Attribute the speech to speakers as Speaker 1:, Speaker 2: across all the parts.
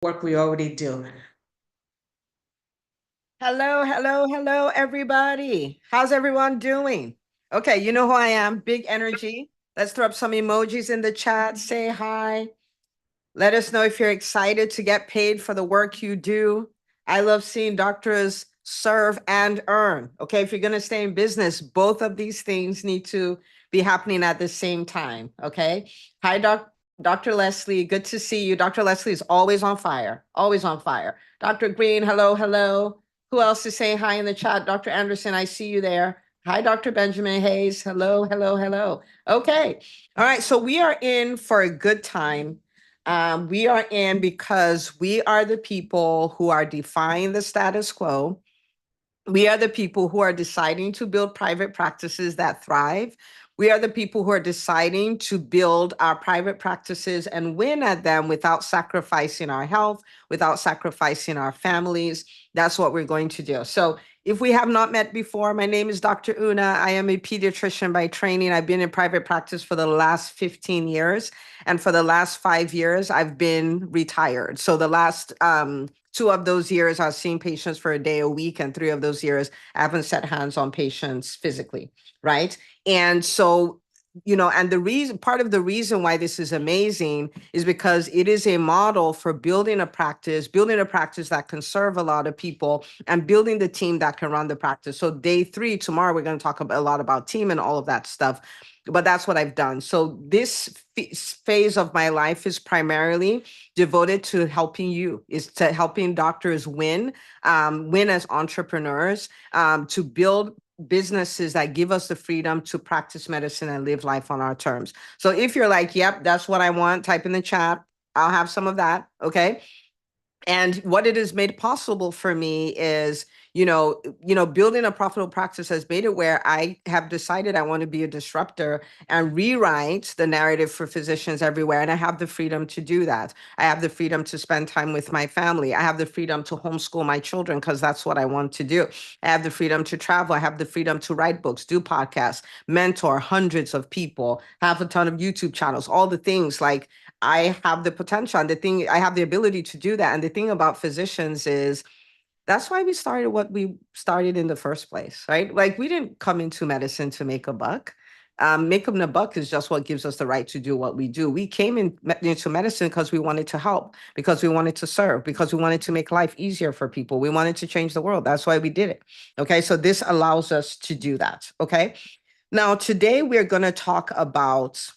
Speaker 1: work we already do.
Speaker 2: Hello, everybody. How's everyone doing? Okay, you know who I am, big energy. Let's throw up some emojis in the chat, say hi. Let us know if you're excited to get paid for the work you do. I love seeing doctors serve and earn. Okay, if you're going to stay in business, both of these things need to be happening at the same time. Okay. Hi, Dr. Leslie. Good to see you. Dr. Leslie is always on fire, always on fire. Dr. Green, hello. Who else is saying hi in the chat? Dr. Anderson, I see you there. Hi, Dr. Benjamin Hayes. Hello. Okay. All right. So we are in for a good time. We are in because we are the people who are defying the status quo. We are the people who are deciding to build private practices that thrive. We are the people who are deciding to build our private practices and win at them without sacrificing our health, without sacrificing our families. That's what we're going to do. So, if we have not met before, my name is Dr. Una. I am a pediatrician by training. I've been in private practice for the last 15 years. And for the last 5 years, I've been retired. So, the last 2 of those years, I was seeing patients for a day a week, and 3 of those years, I haven't set hands on patients physically, right? And so, and part of the reason why this is amazing is because it is a model for building a practice that can serve a lot of people, and building the team that can run the practice. So, day 3, tomorrow, we're going to talk a lot about team and all of that stuff. But that's what I've done. So, this phase of my life is primarily devoted to helping you, is to helping doctors win as entrepreneurs, to build businesses that give us the freedom to practice medicine and live life on our terms. So if you're like, yep, that's what I want, type in the chat. I'll have some of that. Okay. And what it has made possible for me is, building a profitable practice has made it where I have decided I want to be a disruptor and rewrite the narrative for physicians everywhere. And I have the freedom to do that. I have the freedom to spend time with my family. I have the freedom to homeschool my children because that's what I want to do. I have the freedom to travel. I have the freedom to write books, do podcasts, mentor hundreds of people, have a ton of YouTube channels, all the things. Like, I have the potential, and I have the ability to do that. And the thing about physicians is that's why we started what we started in the first place, right? Like, we didn't come into medicine to make a buck. Making a buck is just what gives us the right to do what we do. We came into medicine because we wanted to help, because we wanted to serve, because we wanted to make life easier for people. We wanted to change the world. That's why we did it. Okay. So this allows us to do that. Okay. Now, today we're going to talk about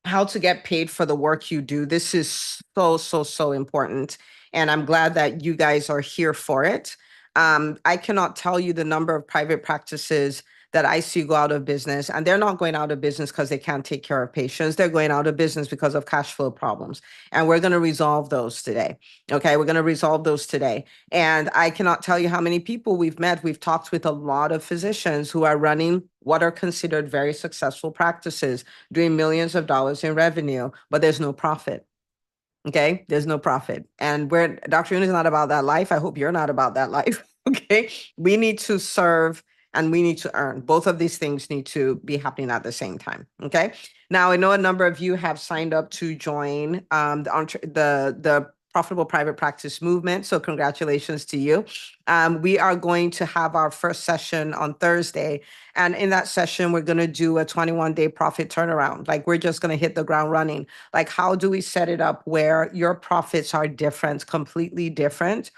Speaker 2: how to get paid for the work you do. This is so important. And I'm glad that you guys are here for it. I cannot tell you the number of private practices that I see go out of business, and they're not going out of business because they can't take care of patients. They're going out of business because of cash flow problems. And we're going to resolve those today. Okay. We're going to resolve those today. And I cannot tell you how many people we've met. We've talked with a lot of physicians who are running what are considered very successful practices, doing millions of dollars in revenue, but there's no profit. Okay. There's no profit. And Dr. Yun is not about that life. I hope you're not about that life. Okay. We need to serve and we need to earn. Both of these things need to be happening at the same time. Okay. Now, I know a number of you have signed up to join the profitable private practice movement. So congratulations to you. We are going to have our first session on Thursday. And in that session, we're going to do a 21-day profit turnaround. Like, we're just going to hit the ground running. Like, how do we set it up where your profits are different, completely different,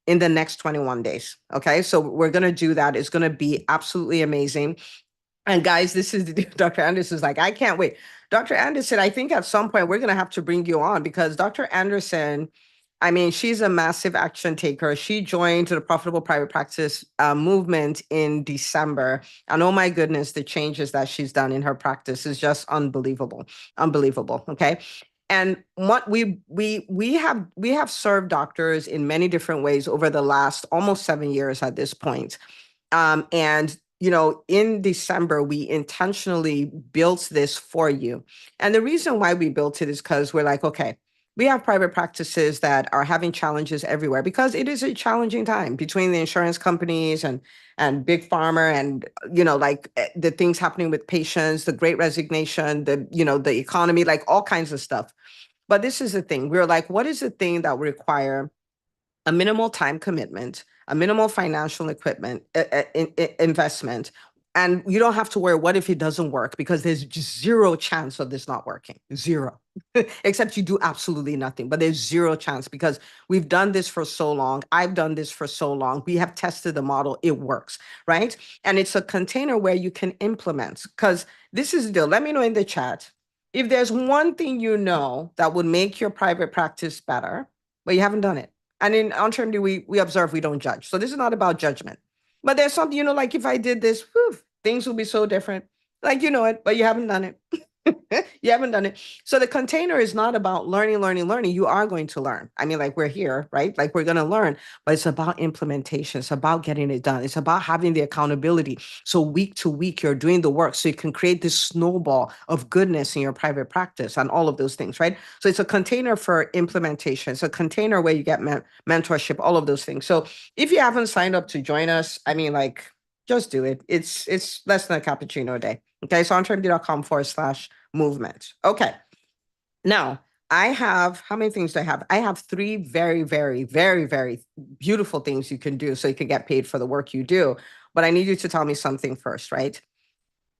Speaker 2: in the next 21 days? Okay. So we're going to do that. It's going to be absolutely amazing. And guys, this is Dr. Anderson's like, I can't wait. Dr. Anderson, I think at some point we're going to have to bring you on, because Dr. Anderson, I mean, she's a massive action taker. She joined the profitable private practice movement in December. And oh my goodness, the changes that she's done in her practice is just unbelievable. Unbelievable. Okay. And what we have served doctors in many different ways over the last almost 7 years at this point. And in December, we intentionally built this for you. And the reason why we built it is because we're like, okay, we have private practices that are having challenges everywhere, because it is a challenging time between the insurance companies and big pharma, and the things happening with patients, the great resignation, the economy, like all kinds of stuff. But this is the thing. We're like, what is the thing that would require a minimal time commitment, a minimal financial equipment investment, and you don't have to worry, what if it doesn't work? Because there's just zero chance of this not working. Zero. Except you do absolutely nothing, but there's zero chance because we've done this for so long. I've done this for so long. We have tested the model. It works, right? And it's a container where you can implement, because this is the deal. Let me know in the chat if there's one thing you know that would make your private practice better, but you haven't done it. And in Entrepreneur, we observe, we don't judge. So this is not about judgment. But there's something, like if I did this, whew, things will be so different. Like you know it, but you haven't done it. You haven't done it. So the container is not about learning, learning, learning. You are going to learn. I mean, like we're here, right? Like we're going to learn, but it's about implementation. It's about getting it done. It's about having the accountability. So week to week, you're doing the work. So you can create this snowball of goodness in your private practice and all of those things, right? So it's a container for implementation. It's a container where you get mentorship, all of those things. So if you haven't signed up to join us, I mean, like, just do it. It's less than a cappuccino a day. Okay, so entrepreneur.com/movement. Okay, now I have, how many things do I have? I have 3 very, very, very, very beautiful things you can do so you can get paid for the work you do. But I need you to tell me something first, right?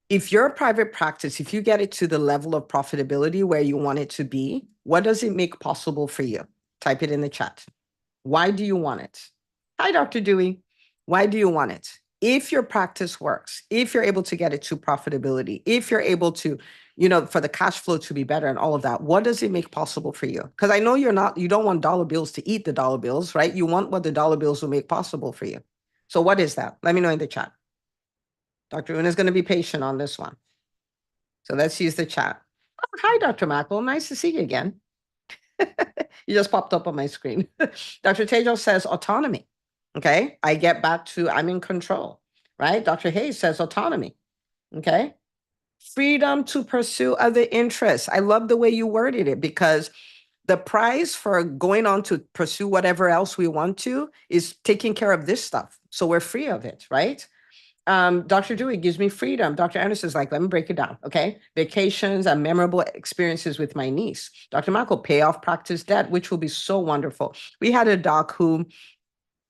Speaker 2: If your private practice, if you get it to the level of profitability where you want it to be, what does it make possible for you? Type it in the chat. Why do you want it? Hi, Dr. Dewey. Why do you want it? If your practice works, if you're able to get it to profitability, if you're able to, for the cash flow to be better and all of that, what does it make possible for you? Because I know you don't want dollar bills to eat the dollar bills, right? You want what the dollar bills will make possible for you. So what is that? Let me know in the chat. Dr. Una is going to be patient on this one. So let's use the chat. Oh, hi, Dr. Mackel. Nice to see you again. You just popped up on my screen. Dr. Tejo says autonomy. Okay. I get back to I'm in control, right? Dr. Hayes says autonomy. Okay. Freedom to pursue other interests. I love the way you worded it because the price for going on to pursue whatever else we want to is taking care of this stuff. So we're free of it, right? Dr. Dewey gives me freedom. Dr. Anderson is like, let me break it down. Okay. Vacations and memorable experiences with my niece. Dr. Michael, pay off practice debt, which will be so wonderful. We had a doc who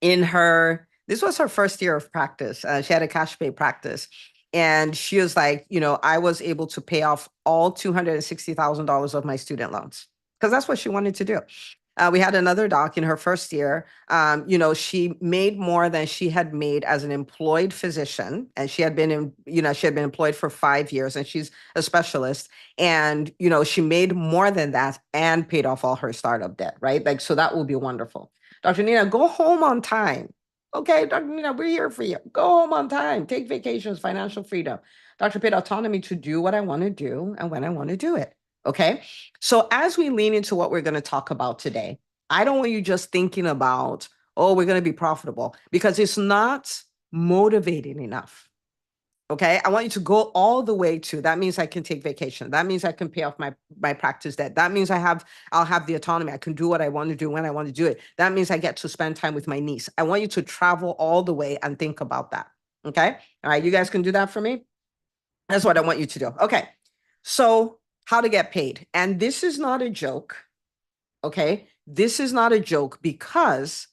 Speaker 2: this was her first year of practice. She had a cash pay practice. And she was like, I was able to pay off all $260,000 of my student loans because that's what she wanted to do. We had another doc in her first year. She made more than she had made as an employed physician, and she had been employed for 5 years, and she's a specialist. And she made more than that and paid off all her startup debt, right? Like, so that will be wonderful. Dr. Nina, go home on time. Okay, Dr. Nina, we're here for you. Go home on time. Take vacations, financial freedom. Dr. Pitt, autonomy to do what I want to do and when I want to do it. Okay. So as we lean into what we're going to talk about today, I don't want you just thinking about, oh, we're going to be profitable, because it's not motivating enough. Okay. I want you to go all the way to, that means I can take vacation. That means I can pay off my practice debt. That means I'll have the autonomy. I can do what I want to do when I want to do it. That means I get to spend time with my niece. I want you to travel all the way and think about that. Okay. All right. You guys can do that for me. That's what I want you to do. Okay. So how to get paid. And this is not a joke. Okay. This is not a joke because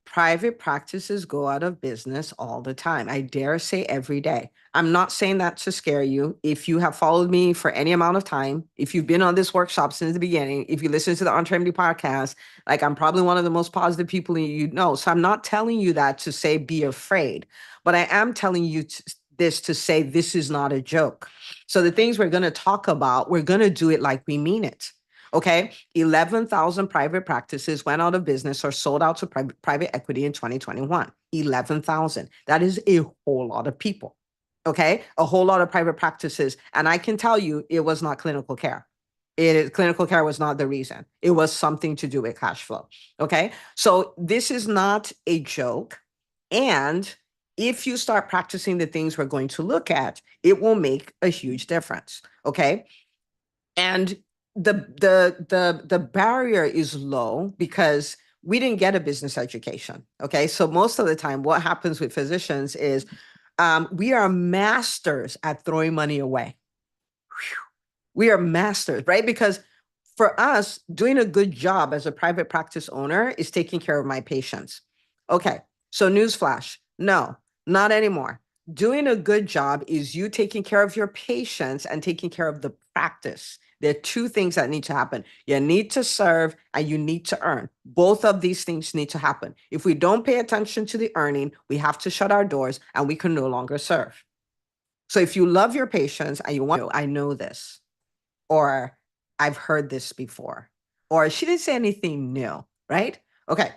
Speaker 2: private practices go out of business all the time. I dare say every day. I'm not saying that to scare you. If you have followed me for any amount of time, if you've been on this workshop since the beginning, if you listen to the Entrepreneur podcast, like I'm probably one of the most positive people you know. So I'm not telling you that to say be afraid, but I am telling you this to say this is not a joke. So the things we're going to talk about, we're going to do it like we mean it. Okay, 11,000 private practices went out of business or sold out to private equity in 2021. 11,000. That is a whole lot of people. Okay, a whole lot of private practices. And I can tell you it was not clinical care. Clinical care was not the reason. It was something to do with cash flow. Okay, so this is not a joke. And if you start practicing the things we're going to look at, it will make a huge difference. Okay, and the barrier is low because we didn't get a business education. Okay, so most of the time, what happens with physicians is we are masters at throwing money away. We are masters, right? Because For us, doing a good job as a private practice owner is taking care of my patients. Okay, so newsflash, no, not anymore. Doing a good job is you taking care of your patients and taking care of the practice. There are two things that need to happen. You need to serve and you need to earn. Both of these things need to happen. If we don't pay attention to the earning, we have to shut our doors and we can no longer serve. So if you love your patients and you want to, I know this, or I've heard this before, or she didn't say anything new, right? Okay.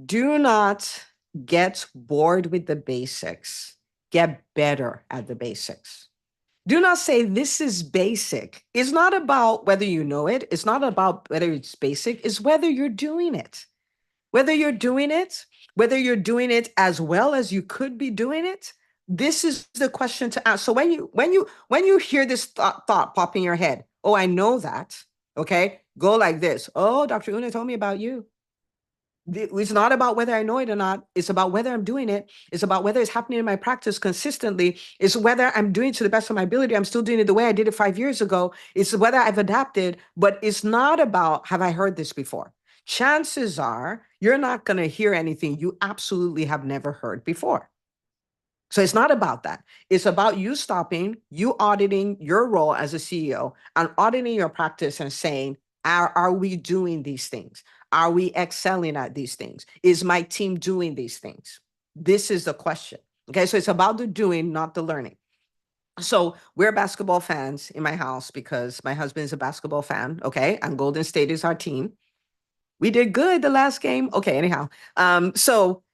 Speaker 2: Do not get bored with the basics. Get better at the basics. Do not say this is basic. It's not about whether you know it. It's not about whether it's basic. It's whether you're doing it. Whether you're doing it, whether you're doing it as well as you could be doing it. This is the question to ask. So when you hear this thought pop in your head, oh, I know that. Okay, go like this. Oh, Dr. Una told me about you. It's not about whether I know it or not. It's about whether I'm doing it. It's about whether it's happening in my practice consistently. It's whether I'm doing it to the best of my ability. I'm still doing it the way I did it 5 years ago. It's whether I've adapted, but it's not about, have I heard this before? Chances are you're not going to hear anything you absolutely have never heard before. So it's not about that. It's about you stopping, you auditing your role as a CEO and auditing your practice and saying, are we doing these things? Are we excelling at these things? Is my team doing these things? This is the question. Okay, so it's about the doing, not the learning. So we're basketball fans in my house because my husband's a basketball fan. Okay, and Golden State is our team. We did good the last game. Okay, anyhow. So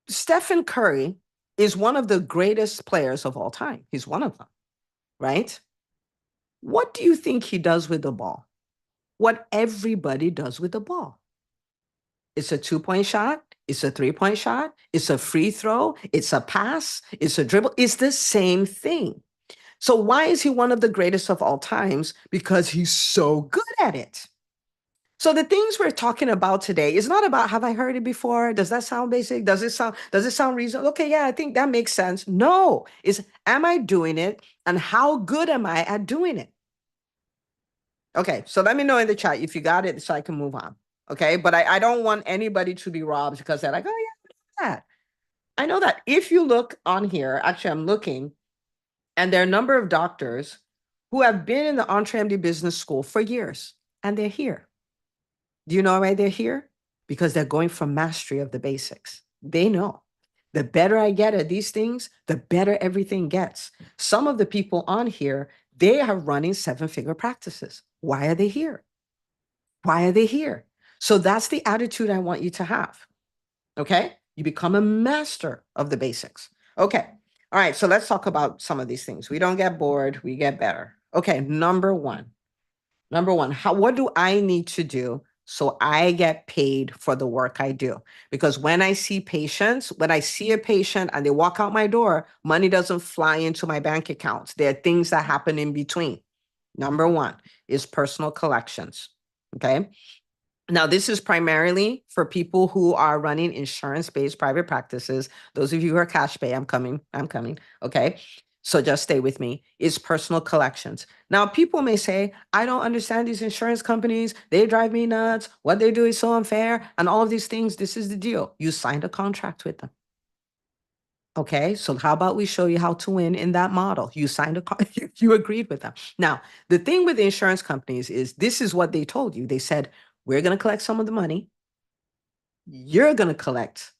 Speaker 2: Stephen Curry is one of the greatest players of all time. He's one of them, right? What do you think he does with the ball? What everybody does with the ball. It's a 2-point shot. It's a 3-point shot. It's a free throw. It's a pass. It's a dribble. It's the same thing. So why is he one of the greatest of all times? Because he's so good at it. So the things we're talking about today is not about, have I heard it before? Does that sound basic? Does it sound reasonable? Okay, yeah, I think that makes sense. No, it's, am I doing it? And how good am I at doing it? Okay, so let me know in the chat if you got it so I can move on. Okay, but I don't want anybody to be robbed because they're like, oh yeah, I know that. I know that. If you look on here, actually I'm looking, and there are a number of doctors who have been in the EntreMD Business School for years, and they're here. Do you know why they're here? Because they're going for mastery of the basics. They know the better I get at these things, the better everything gets. Some of the people on here, they are running 7-figure practices. Why are they here? Why are they here? So that's the attitude I want you to have. Okay? You become a master of the basics. Okay. All right. So let's talk about some of these things. We don't get bored, we get better. Okay. Number one, what do I need to do so I get paid for the work I do? Because when I see patients, when I see a patient and they walk out my door, money doesn't fly into my bank accounts. There are things that happen in between. Number one is personal collections. Okay. Now, this is primarily for people who are running insurance-based private practices. Those of you who are cash pay, I'm coming. Okay. So just stay with me. It's personal collections. Now, people may say, I don't understand these insurance companies. They drive me nuts. What they do is so unfair and all of these things. This is the deal. You signed a contract with them. Okay, so how about we show you how to win in that model? You signed you agreed with them. Now, the thing with the insurance companies is this is what they told you. They said, we're going to collect some of the money. You're going to collect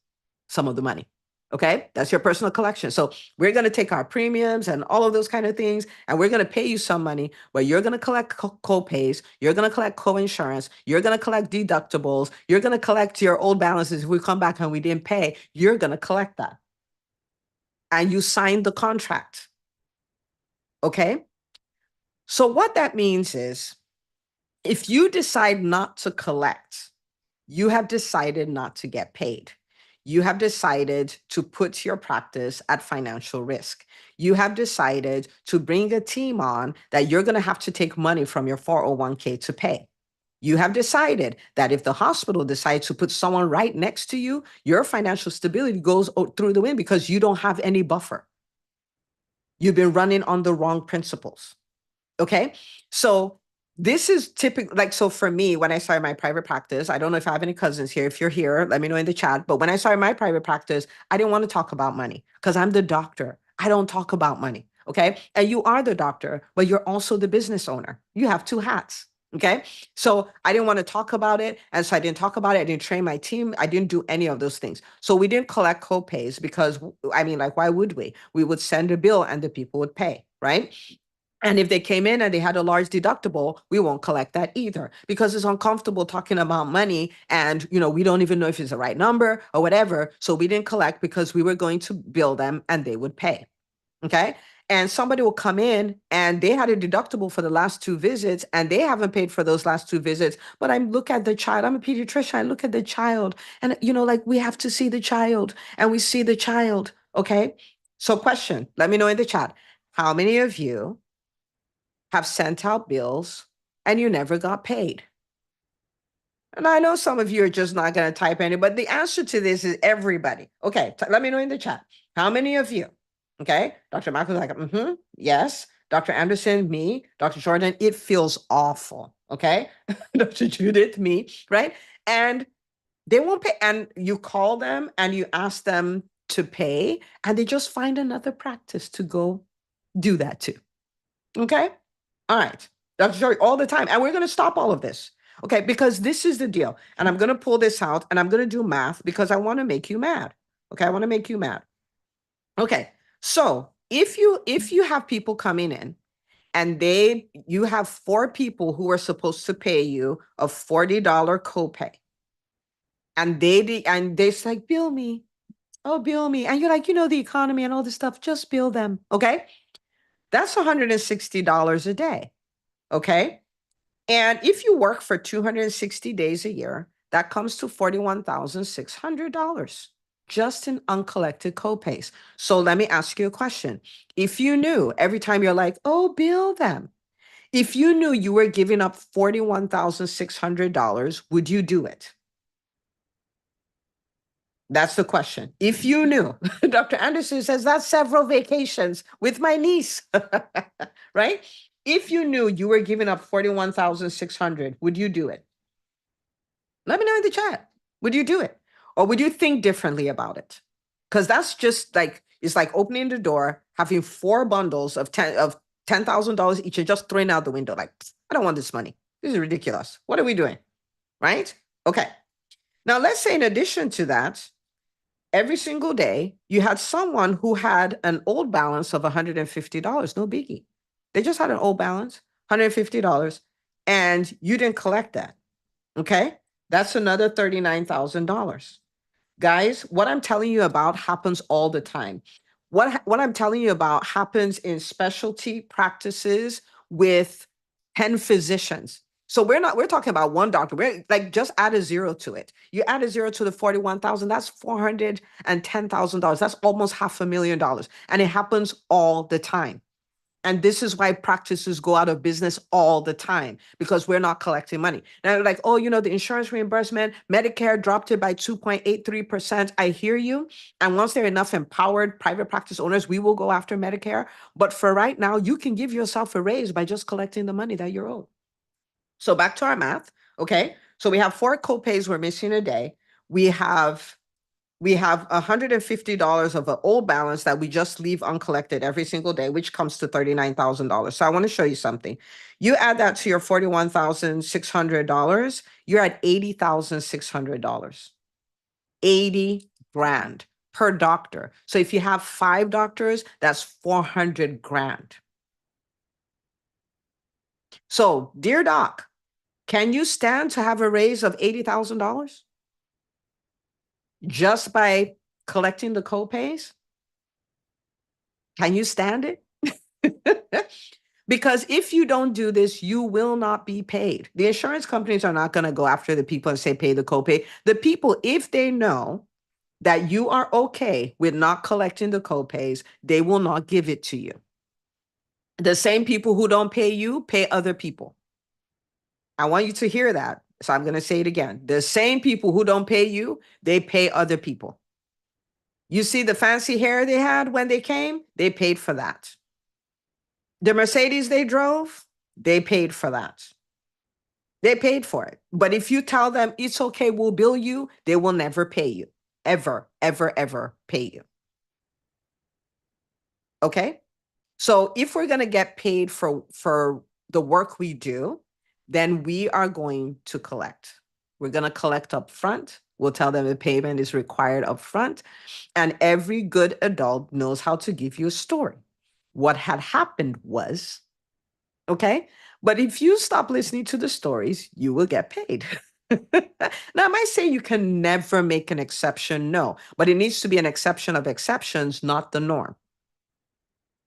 Speaker 2: some of the money. Okay, that's your personal collection. So we're going to take our premiums and all of those kind of things, and we're going to pay you some money, but you're going to collect co-pays. You're going to collect co-insurance. You're going to collect deductibles. You're going to collect your old balances. If we come back and we didn't pay, you're going to collect that. And you signed the contract. Okay. So what that means is if you decide not to collect, you have decided not to get paid. You have decided to put your practice at financial risk. You have decided to bring a team on that you're going to have to take money from your 401k to pay. You have decided that if the hospital decides to put someone right next to you, your financial stability goes through the wind because you don't have any buffer. You've been running on the wrong principles. Okay. So this is typically like, so for me, when I started my private practice, I don't know if I have any cousins here. If you're here, let me know in the chat. But when I started my private practice, I didn't want to talk about money because I'm the doctor. I don't talk about money. Okay. And you are the doctor, but you're also the business owner. You have two hats. Okay. So I didn't want to talk about it. And so I didn't talk about it. I didn't train my team. I didn't do any of those things. So we didn't collect co-pays because, I mean, like, why would we? We would send a bill and the people would pay. Right. And if they came in and they had a large deductible, we won't collect that either because it's uncomfortable talking about money and, we don't even know if it's the right number or whatever. So we didn't collect because we were going to bill them and they would pay. Okay. And somebody will come in and they had a deductible for the last two visits and they haven't paid for those last two visits. But I look at the child, I'm a pediatrician, I look at the child and, like we have to see the child and we see the child. Okay. So question, let me know in the chat. How many of you have sent out bills and you never got paid? And I know some of you are just not going to type any, but the answer to this is everybody. Okay, let me know in the chat. How many of you? Okay, Dr. Michael's like, yes. Dr. Anderson, me. Dr. Jordan, it feels awful. Okay, Dr. Judith, me, right? And they won't pay. And you call them and you ask them to pay, and they just find another practice to go do that to. Okay. All right. Dr. Jory, all the time. And we're going to stop all of this. Okay. Because this is the deal. And I'm going to pull this out and I'm going to do math because I want to make you mad. Okay. I want to make you mad. Okay. So if you have people coming in and you have 4 people who are supposed to pay you a $40 copay and they're like, bill me. Oh, bill me. And you're like, the economy and all this stuff, just bill them. Okay. That's $160 a day. Okay. And if you work for 260 days a year, that comes to $41,600 just in uncollected copays. So let me ask you a question. If you knew every time you're like, oh, bill them, if you knew you were giving up $41,600, would you do it? That's the question. If you knew, Dr. Anderson says that's several vacations with my niece, right? If you knew you were giving up 41,600, would you do it? Let me know in the chat. Would you do it? Or would you think differently about it? Because that's just like, it's like opening the door, having 4 bundles of $10,000 each and just throwing out the window. Like, I don't want this money. This is ridiculous. What are we doing? Right? Okay. Now let's say in addition to that, every single day you had someone who had an old balance of $150. No biggie. They just had an old balance, $150, and you didn't collect that. Okay. That's another $39,000. Guys, what I'm telling you about happens all the time. What I'm telling you about happens in specialty practices with 10 physicians. So we're talking about one doctor. We're like, just add a 0 to it. You add a 0 to the 41,000, that's $410,000. That's almost $500,000. And it happens all the time. And this is why practices go out of business all the time, because we're not collecting money. Now, like, oh, the insurance reimbursement, Medicare dropped it by 2.83%. I hear you. And once there are enough empowered private practice owners, we will go after Medicare. But for right now, you can give yourself a raise by just collecting the money that you're owed. So back to our math. Okay. So we have 4 copays we're missing a day. We have $150 of an old balance that we just leave uncollected every single day, which comes to $39,000. So I want to show you something. You add that to your $41,600, you're at $80,600. 80 grand per doctor. So if you have 5 doctors, that's 400 grand. So, dear doc, can you stand to have a raise of $80,000? Just by collecting the copays? Can you stand it? Because if you don't do this, you will not be paid. The insurance companies are not going to go after the people and say, pay the copay. The people, if they know that you are okay with not collecting the copays, they will not give it to you. The same people who don't pay you, pay other people. I want you to hear that. So I'm going to say it again. The same people who don't pay you, they pay other people. You see the fancy hair they had when they came? They paid for that. The Mercedes they drove, They paid for that. They paid for it. But if you tell them it's okay, we'll bill you, they will never pay you. Ever, ever, ever pay you. Okay? So if we're going to get paid for the work we do, then we are going to collect. We're going to collect up front. We'll tell them the payment is required up front. And every good adult knows how to give you a story. What had happened was, okay? But if you stop listening to the stories, you will get paid. Now, I might say you can never make an exception, no, but it needs to be an exception of exceptions, not the norm.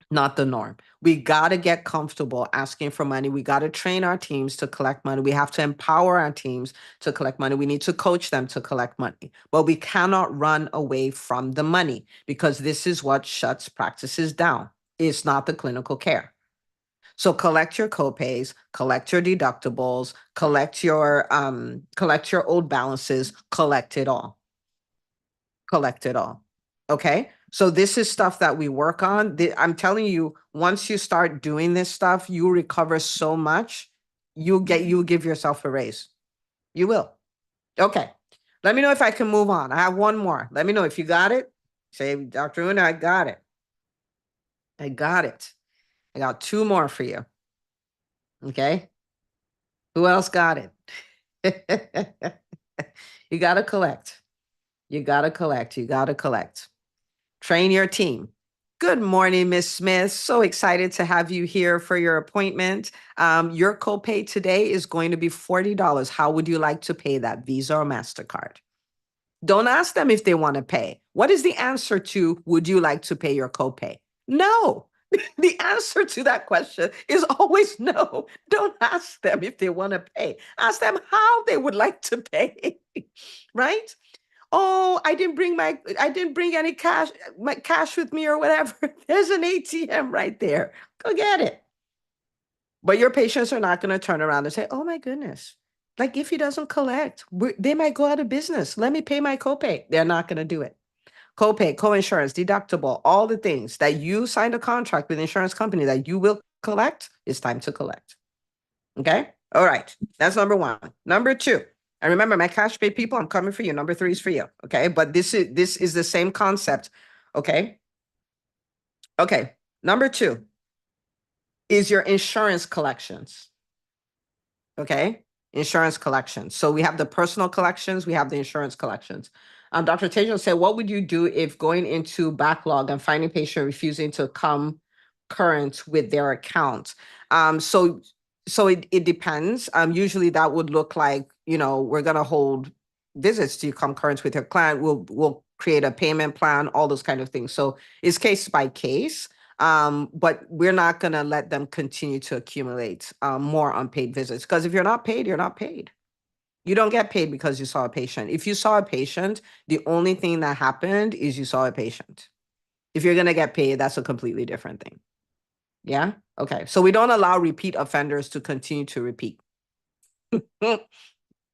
Speaker 2: Not the norm. We got to get comfortable asking for money. We got to train our teams to collect money. We have to empower our teams to collect money. We need to coach them to collect money. But we cannot run away from the money because this is what shuts practices down. It's not the clinical care. So collect your copays, collect your deductibles, collect your old balances, collect it all. Collect it all. Okay. So this is stuff that we work on. I'm telling you, once you start doing this stuff, you recover so much. You'll give yourself a raise. You will. Okay. Let me know if I can move on. I have one more. Let me know if you got it. Say, Dr. Una, I got it. I got it. I got two more for you. Okay. Who else got it? You got to collect. You got to collect. You got to collect. Train your team. Good morning, Miss Smith. So excited to have you here for your appointment. Your copay today is going to be $40. How would you like to pay that, Visa or MasterCard? Don't ask them if they want to pay. What is the answer to, would you like to pay your copay? No. The answer to that question is always no. Don't ask them if they want to pay. Ask them how they would like to pay, right? Oh, I didn't bring any cash with me or whatever. There's an ATM right there. Go get it. But your patients are not going to turn around and say, oh my goodness, like if he doesn't collect, they might go out of business. Let me pay my copay. They're not going to do it. Copay, co-insurance, deductible, all the things that you signed a contract with the insurance company that you will collect, it's time to collect. Okay? All right. That's number one. Number two. And remember, my cash pay people, I'm coming for you. Number three is for you. Okay. But this is the same concept. Okay. Okay. Number two is your insurance collections. Okay. Insurance collections. So we have the personal collections, we have the insurance collections. Dr. Tejan said, what would you do if going into backlog and finding patient refusing to come current with their account? So it depends. Usually that would look like, we're going to hold visits to come current with your client. We'll create a payment plan, all those kind of things. So it's case by case. But we're not going to let them continue to accumulate more unpaid visits, because if you're not paid, you're not paid. You don't get paid because you saw a patient. If you saw a patient, the only thing that happened is you saw a patient. If you're going to get paid, that's a completely different thing. Yeah. Okay. So we don't allow repeat offenders to continue to repeat.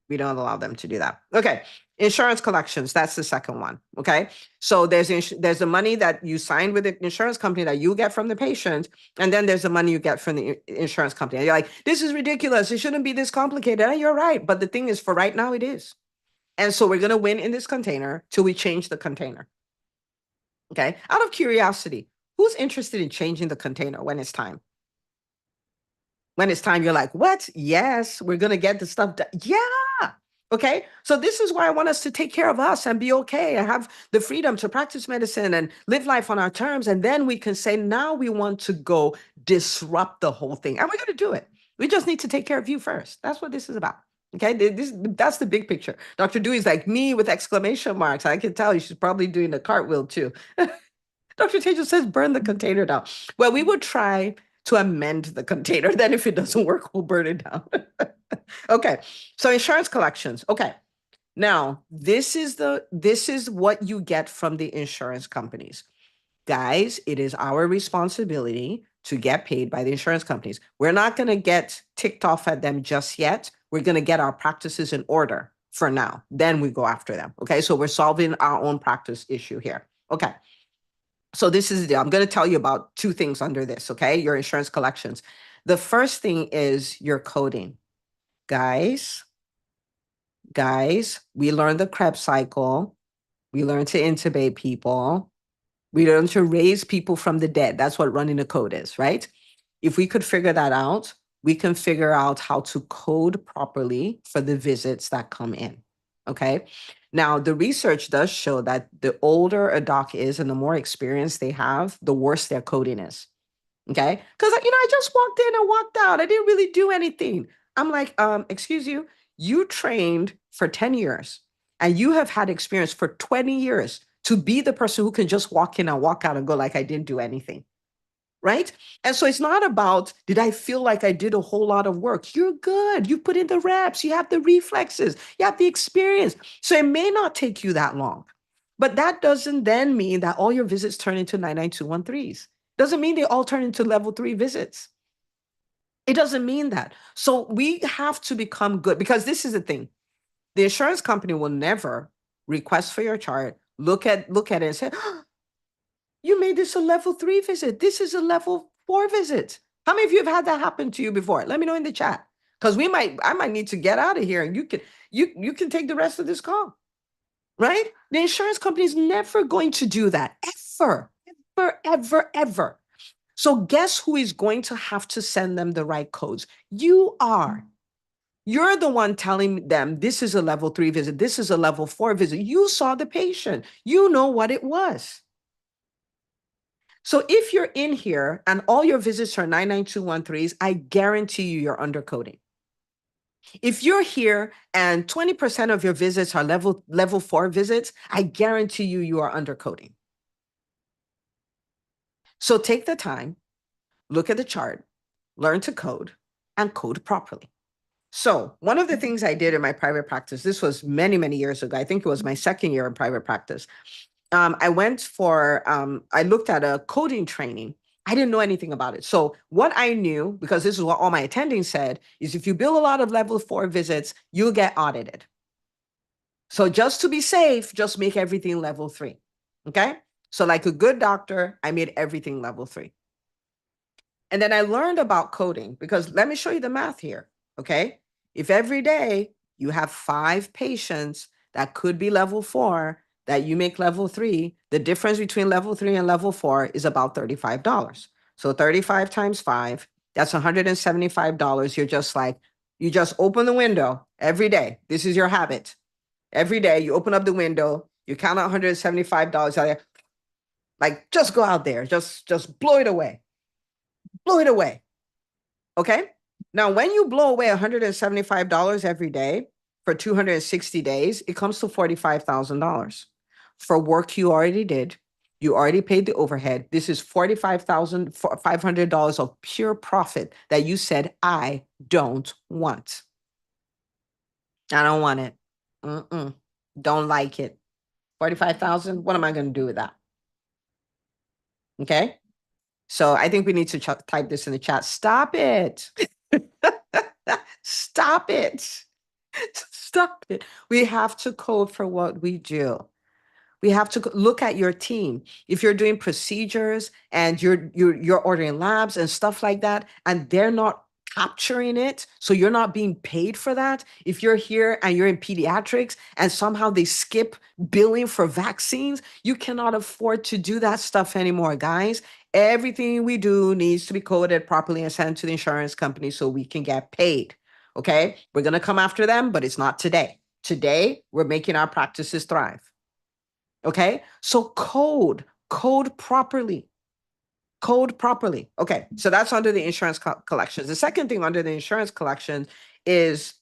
Speaker 2: We don't allow them to do that. Okay. Insurance collections. That's the second one. Okay. So there's the money that you signed with the insurance company that you get from the patient. And then there's the money you get from the insurance company. And you're like, this is ridiculous. It shouldn't be this complicated. And you're right. But the thing is, for right now, it is. And so we're going to win in this container till we change the container. Okay. Out of curiosity, who's interested in changing the container when it's time? When it's time, you're like, what? Yes, we're going to get the stuff done. Yeah. Okay. So this is why I want us to take care of us and be okay and have the freedom to practice medicine and live life on our terms. And then we can say, now we want to go disrupt the whole thing. And we're going to do it. We just need to take care of you first. That's what this is about. Okay. That's the big picture. Dr. Dewey's like me with exclamation marks. I can tell you she's probably doing the cartwheel too. Dr. Tejo says, burn the container down. Well, we would try to amend the container. Then if it doesn't work, we'll burn it down. Okay. So insurance collections. Okay. Now, this is what you get from the insurance companies. Guys, it is our responsibility to get paid by the insurance companies. We're not going to get ticked off at them just yet. We're going to get our practices in order for now. Then we go after them. Okay. So we're solving our own practice issue here. Okay. So this is I'm going to tell you about two things under this. Okay. Your insurance collections. The first thing is your coding. Guys, we learned the Krebs cycle. We learned to intubate people. We learned to raise people from the dead. That's what running a code is, right? If we could figure that out, we can figure out how to code properly for the visits that come in. Okay. Now, the research does show that the older a doc is and the more experience they have, the worse their coding is. Okay. Because, I just walked in and walked out. I didn't really do anything. I'm like, excuse you trained for 10 years and you have had experience for 20 years to be the person who can just walk in and walk out and go like I didn't do anything. Right. And so it's not about, did I feel like I did a whole lot of work? You're good. You put in the reps, you have the reflexes, you have the experience. So it may not take you that long. But that doesn't then mean that all your visits turn into 99213s. Doesn't mean they all turn into level 3 visits. It doesn't mean that. So we have to become good, because this is the thing. The insurance company will never request for your chart, look at it and say, oh, you made this a level 3 visit. This is a level 4 visit. How many of you have had that happen to you before? Let me know in the chat. Because I might need to get out of here and you can take the rest of this call. Right? The insurance company is never going to do that. Ever. So guess who is going to have to send them the right codes? You are. You're the one telling them this is a level 3 visit. This is a level 4 visit. You saw the patient. You know what it was. So if you're in here and all your visits are 99213s, I guarantee you're undercoding. If you're here and 20% of your visits are level 4 visits, I guarantee you are undercoding. So take the time, look at the chart, learn to code, and code properly. So one of the things I did in my private practice, this was many, many years ago. I think it was my second year in private practice. I looked at a coding training. I didn't know anything about it. So what I knew, because this is what all my attendings said, is if you bill a lot of level 4 visits, you'll get audited. So just to be safe, just make everything level 3. Okay. So like a good doctor, I made everything level 3. And then I learned about coding, because let me show you the math here. Okay. If every day you have 5 patients that could be level 4, that you make level 3, the difference between level 3 and level 4 is about $35. So 35 times 5, that's $175. You just open the window every day. This is your habit. Every day you open up the window, you count out $175 out there. Like, just go out there, just blow it away. Blow it away. Okay. Now, when you blow away $175 every day for 260 days, it comes to $45,000 for work you already did. You already paid the overhead. This is $45,500 of pure profit that you said, I don't want. I don't want it. Don't like it. 45,000. What am I going to do with that? Okay. So I think we need to type this in the chat. Stop it. Stop it. Stop it. We have to code for what we do. We have to look at your team. If you're doing procedures and you're ordering labs and stuff like that, and they're not capturing it, so you're not being paid for that. If you're here and you're in pediatrics and somehow they skip billing for vaccines, you cannot afford to do that stuff anymore, guys. Everything we do needs to be coded properly and sent to the insurance company so we can get paid. Okay, we're going to come after them, but it's not today. Today, we're making our practices thrive. Okay, so code properly. Code properly. Okay, so that's under the insurance collections. The second thing under the insurance collection is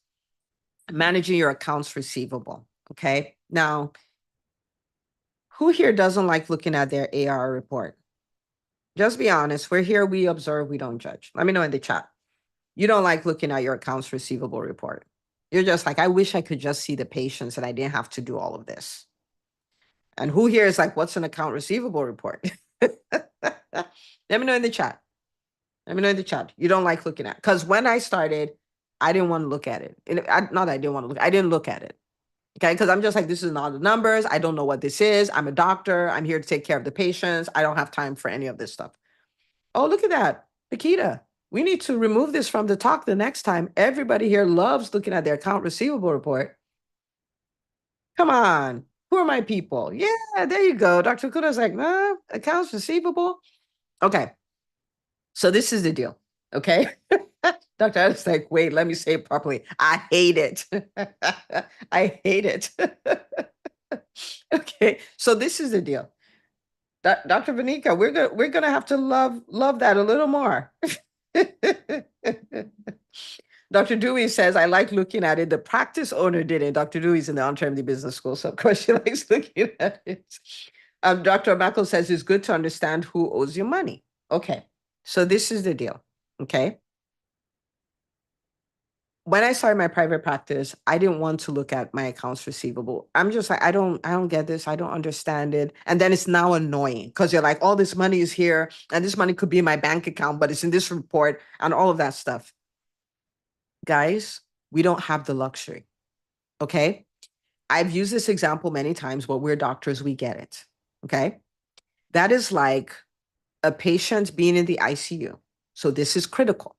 Speaker 2: managing your accounts receivable. Okay, now, who here doesn't like looking at their AR report? Just be honest. We're here, we observe, we don't judge. Let me know in the chat. You don't like looking at your accounts receivable report. You're just like, I wish I could just see the patients and I didn't have to do all of this. And who here is like, what's an account receivable report? Let me know in the chat. Let me know in the chat. You don't like looking at, because when I started, I didn't want to look at it. Not that I didn't want to look, I didn't look at it. Okay, because I'm just like, this is not the numbers. I don't know what this is. I'm a doctor. I'm here to take care of the patients. I don't have time for any of this stuff. Oh, look at that. Nikita. We need to remove this from the talk the next time. Everybody here loves looking at their account receivable report. Come on. Who are my people? Yeah, there you go. Dr. Kudo's like, nah, accounts receivable. Okay. So this is the deal. Okay. Dr. Adam's like, wait, let me say it properly. I hate it. I hate it. Okay. So this is the deal. Dr. Vanika, we're gonna have to love that a little more. Dr. Dewey says, I like looking at it. The practice owner didn't. Dr. Dewey's in the on-term business school, so of course she likes looking at it. Dr. Mackle says it's good to understand who owes you money. Okay, so this is the deal, okay? When I started my private practice, I didn't want to look at my accounts receivable. I'm just like, I don't get this. I don't understand it. And then it's now annoying because you're like, all this money is here and this money could be in my bank account, but it's in this report and all of that stuff. Guys, we don't have the luxury. Okay. I've used this example many times, but we're doctors, we get it. Okay. That is like a patient being in the ICU. So this is critical.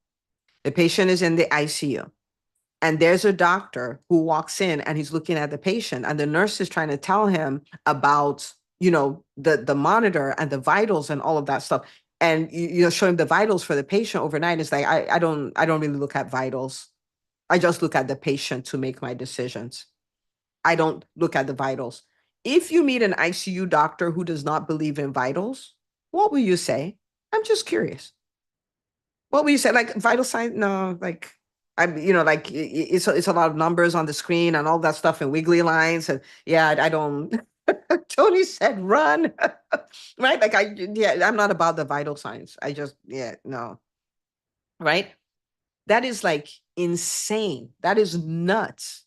Speaker 2: The patient is in the ICU. And there's a doctor who walks in and he's looking at the patient, and the nurse is trying to tell him about, the monitor and the vitals and all of that stuff. And show him the vitals for the patient overnight. It's like, I don't really look at vitals. I just look at the patient to make my decisions. I don't look at the vitals. If you meet an ICU doctor who does not believe in vitals, what will you say? I'm just curious. What will you say? Like vital signs? No, like like it's a lot of numbers on the screen and all that stuff and wiggly lines. And yeah, I don't. Tony said run, right? Like I'm not about the vital signs. I just, no. Right? That is like insane. That is nuts.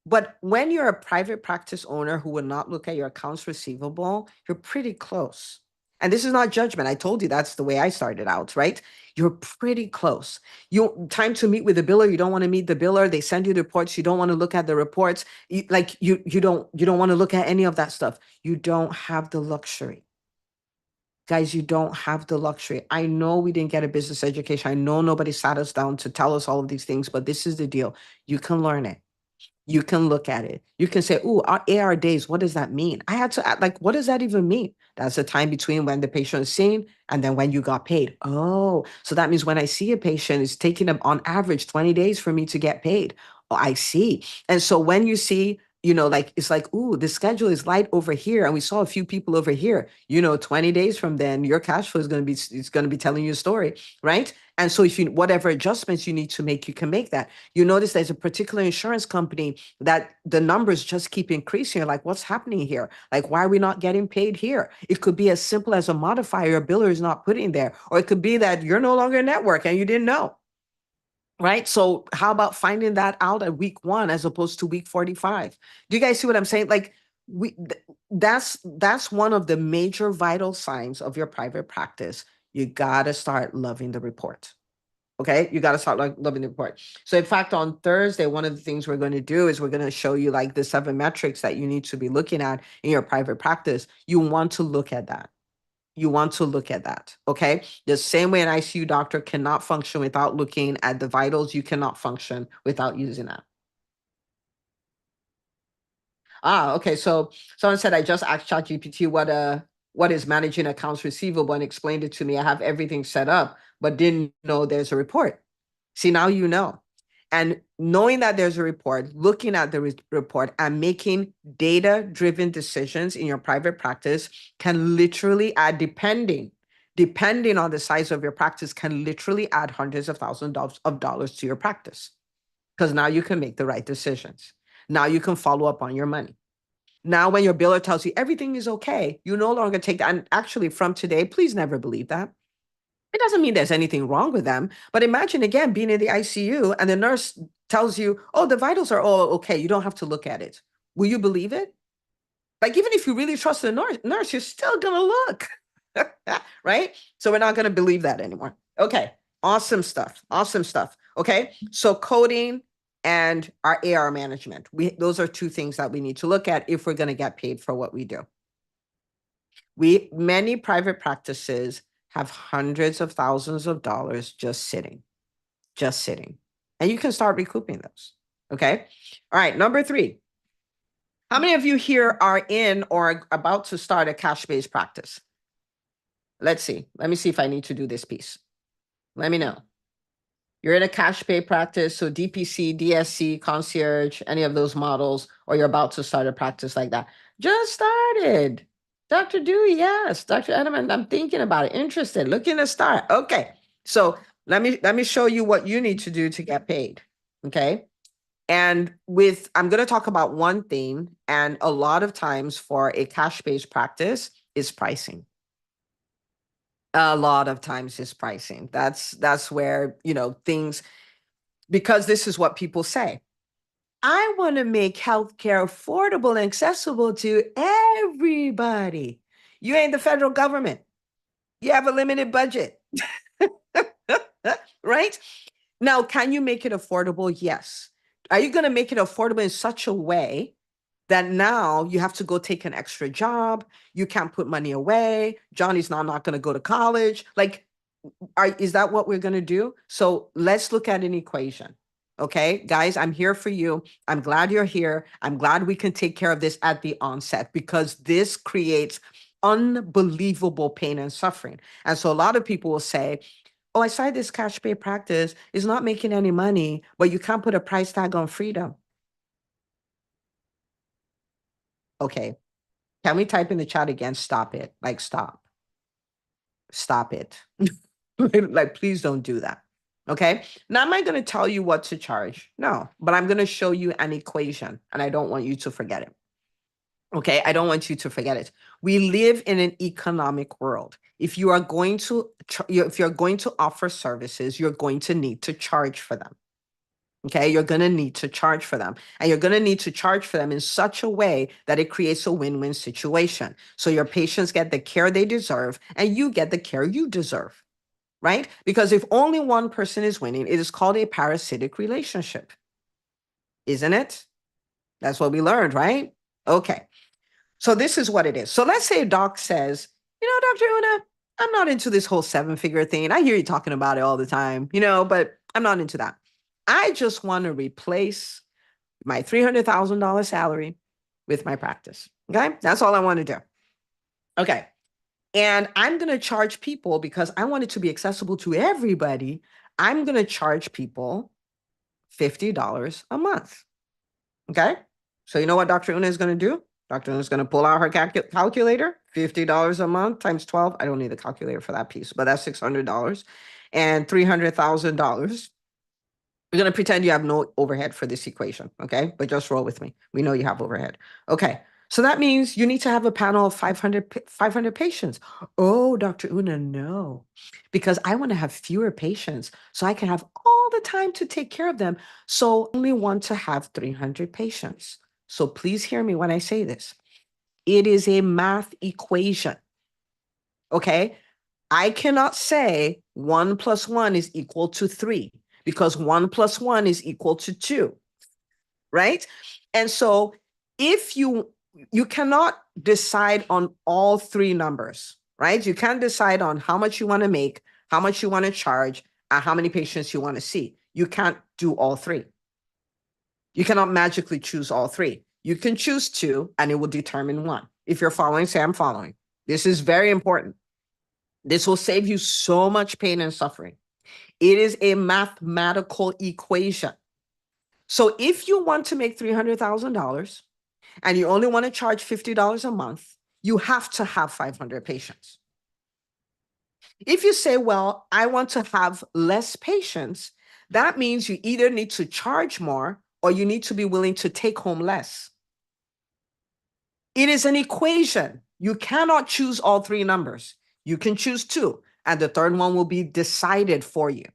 Speaker 2: But when you're a private practice owner who would not look at your accounts receivable, you're pretty close. And this is not judgment. I told you that's the way I started out, right? You're pretty close. Time to meet with the biller. You don't want to meet the biller. They send you the reports. You don't want to look at the reports. You don't want to look at any of that stuff. You don't have the luxury. Guys, you don't have the luxury. I know we didn't get a business education. I know nobody sat us down to tell us all of these things, but this is the deal. You can learn it. You can look at it. You can say, "Oh, our AR days, what does that mean?" I had to like, what does that even mean? That's the time between when the patient is seen and then when you got paid. Oh, so that means when I see a patient, it's taking them on average 20 days for me to get paid. Oh, I see. And so when you see, like it's like, "Ooh, the schedule is light over here, and we saw a few people over here." 20 days from then, your cash flow is going to be telling you a story, right? And so if whatever adjustments you need to make, you can make that. You notice there's a particular insurance company that the numbers just keep increasing. You're like, what's happening here? Like, why are we not getting paid here? It could be as simple as a modifier your biller is not putting there, or it could be that you're no longer a network and you didn't know. Right. So how about finding that out at week 1 as opposed to week 45? Do you guys see what I'm saying? Like that's one of the major vital signs of your private practice. You got to start loving the report. Okay, you got to start loving the report. So in fact, on Thursday, one of the things we're going to do is we're going to show you like the 7 metrics that you need to be looking at in your private practice. You want to look at that. You want to look at that. Okay. The same way an ICU doctor cannot function without looking at the vitals, you cannot function without using that. Okay. So someone said I just asked ChatGPT what is managing accounts receivable and explained it to me. I have everything set up, but didn't know there's a report. See, now you know. And knowing that there's a report, looking at the report and making data-driven decisions in your private practice can literally add, depending on the size of your practice, can literally add hundreds of thousands of dollars to your practice. Because now you can make the right decisions. Now you can follow up on your money. Now, when your biller tells you everything is okay, you no longer take that. And actually, from today, please never believe that. It doesn't mean there's anything wrong with them. But imagine again being in the ICU and the nurse tells you, oh, the vitals are all okay. You don't have to look at it. Will you believe it? Like, even if you really trust the nurse, you're still going to look. Right? So we're not going to believe that anymore. Okay. Awesome stuff. Awesome stuff. Okay. So coding and our AR management. Those are 2 things that we need to look at if we're going to get paid for what we do. Many private practices have hundreds of thousands of dollars just sitting. And you can start recouping those. Okay. All right. Number 3. How many of you here are in or about to start a cash-based practice? Let's see. Let me see if I need to do this piece. Let me know. You're in a cash pay practice, so DPC, DSC, concierge, any of those models, or you're about to start a practice like that. Just started. Dr. Dewey, yes. Dr. Edelman, I'm thinking about it, interested, looking to start. Okay. So let me show you what you need to do to get paid. Okay. And I'm going to talk about one thing, and a lot of times for a cash-based practice is pricing. A lot of times is pricing. That's where, things, because this is what people say. I want to make healthcare affordable and accessible to everybody. You ain't the federal government. You have a limited budget. Right? Now, can you make it affordable? Yes. Are you going to make it affordable in such a way that now you have to go take an extra job? You can't put money away. Johnny's not going to go to college. Like, is that what we're going to do? So let's look at an equation. Okay, guys, I'm here for you. I'm glad you're here. I'm glad we can take care of this at the onset, because this creates unbelievable pain and suffering. And so a lot of people will say, oh, I started this cash pay practice. It's not making any money, but you can't put a price tag on freedom. Okay. Can we type in the chat again? Stop it. Like, stop it. Like, please don't do that. Okay. Now, am I going to tell you what to charge? No, but I'm going to show you an equation, and I don't want you to forget it. Okay. I don't want you to forget it. We live in an economic world. If you are going to, if you're going to offer services, you're going to need to charge for them. Okay, you're going to need to charge for them, and you're going to need to charge for them in such a way that it creates a win-win situation. So your patients get the care they deserve, and you get the care you deserve, right? Because if only one person is winning, it is called a parasitic relationship, isn't it? That's what we learned, right? Okay, so this is what it is. So let's say a doc says, Dr. Una, I'm not into this whole 7-figure thing. I hear you talking about it all the time, but I'm not into that. I just want to replace my $300,000 salary with my practice. Okay. That's all I want to do. Okay. And I'm going to charge people, because I want it to be accessible to everybody. I'm going to charge people $50 a month. Okay. So you know what Dr. Una is going to do? Dr. Una is going to pull out her calculator, $50 a month times 12. I don't need the calculator for that piece, but that's $600 and $300,000. We're going to pretend you have no overhead for this equation, okay? But just roll with me. We know you have overhead. Okay, so that means you need to have a panel of 500 patients. Oh, Dr. Una, no, because I want to have fewer patients so I can have all the time to take care of them. So I only want to have 300 patients. So please hear me when I say this. It is a math equation, okay? I cannot say 1 + 1 is equal to 3, because 1 + 1 is equal to 2, right? And so if you cannot decide on all 3 numbers, right? You can't decide on how much you want to make, how much you want to charge, and how many patients you want to see. You can't do all 3. You cannot magically choose all 3. You can choose 2, and it will determine 1. If you're following, say I'm following. This is very important. This will save you so much pain and suffering. It is a mathematical equation. So if you want to make $300,000 and you only want to charge $50 a month, you have to have 500 patients. If you say, well, I want to have less patients, that means you either need to charge more or you need to be willing to take home less. It is an equation. You cannot choose all 3 numbers. You can choose 2, and the third one will be decided for you.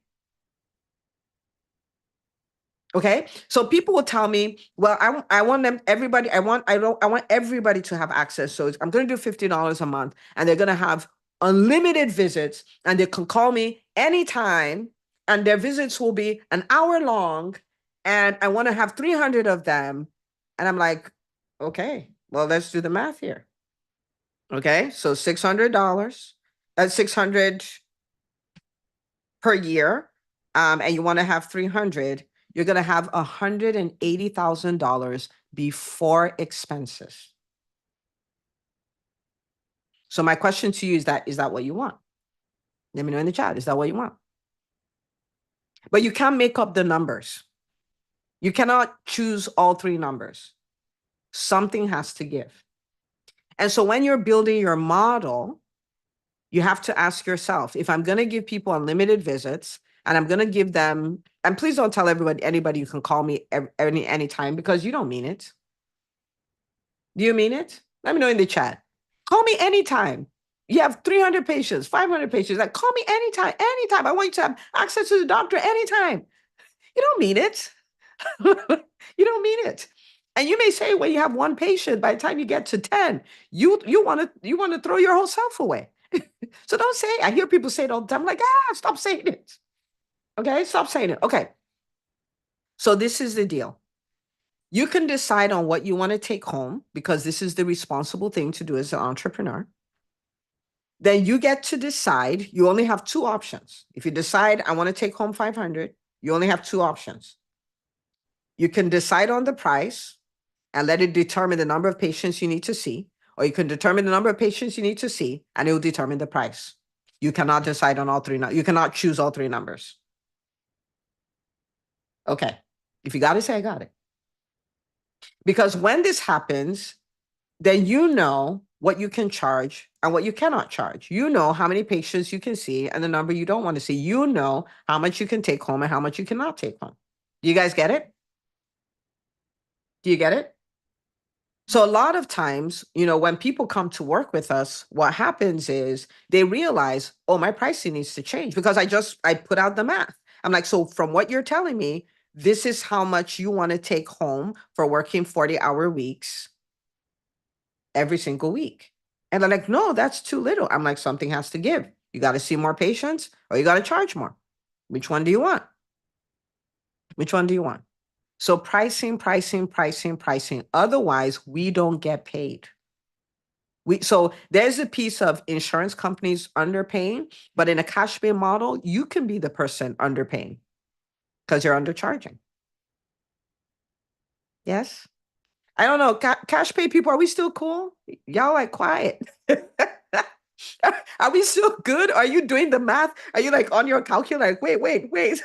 Speaker 2: Okay, so people will tell me, well, I want everybody to have access. So I'm going to do $50 a month, and they're going to have unlimited visits, and they can call me anytime, and their visits will be an hour long, and I want to have 300 of them. And I'm like, okay, well, let's do the math here. Okay, so $600 600 per year, and you want to have 300, you're going to have $180,000 before expenses. So my question to you is that what you want? Let me know in the chat. Is that what you want? But you can't make up the numbers. You cannot choose all three numbers. Something has to give. And so when you're building your model, you have to ask yourself, if I'm going to give people unlimited visits and I'm going to give them, and please don't tell anybody you can call me anytime, because you don't mean it. Do you mean it? Let me know in the chat. Call me anytime. You have 300 patients, 500 patients. Like, call me anytime, anytime. I want you to have access to the doctor anytime. You don't mean it. You don't mean it. And you may say, when you have one patient, by the time you get to 10, you want to throw your whole self away. So don't say it. I hear people say it all the time. I'm like, stop saying it. Okay, stop saying it. Okay. So this is the deal. You can decide on what you want to take home, because this is the responsible thing to do as an entrepreneur. Then you get to decide. You only have two options. If you decide I want to take home 500, you only have two options. You can decide on the price and let it determine the number of patients you need to see, or you can determine the number of patients you need to see, and it will determine the price. You cannot decide on all three. You cannot choose all three numbers. Okay. If you got it, say I got it. Because when this happens, then you know what you can charge and what you cannot charge. You know how many patients you can see and the number you don't want to see. You know how much you can take home and how much you cannot take home. Do you guys get it? Do you get it? So a lot of times, when people come to work with us, what happens is they realize, oh, my pricing needs to change, because I put out the math. I'm like, so from what you're telling me, this is how much you want to take home for working 40-hour weeks every single week. And they're like, no, that's too little. I'm like, something has to give. You got to see more patients, or you got to charge more. Which one do you want? Which one do you want? So pricing. Otherwise, we don't get paid. So there's a piece of insurance companies underpaying, but in a cash pay model, you can be the person underpaying because you're undercharging. Yes. I don't know. Cash pay people, are we still cool? Y'all like quiet. Are we still good? Are you doing the math? Are you like on your calculator? Like, wait.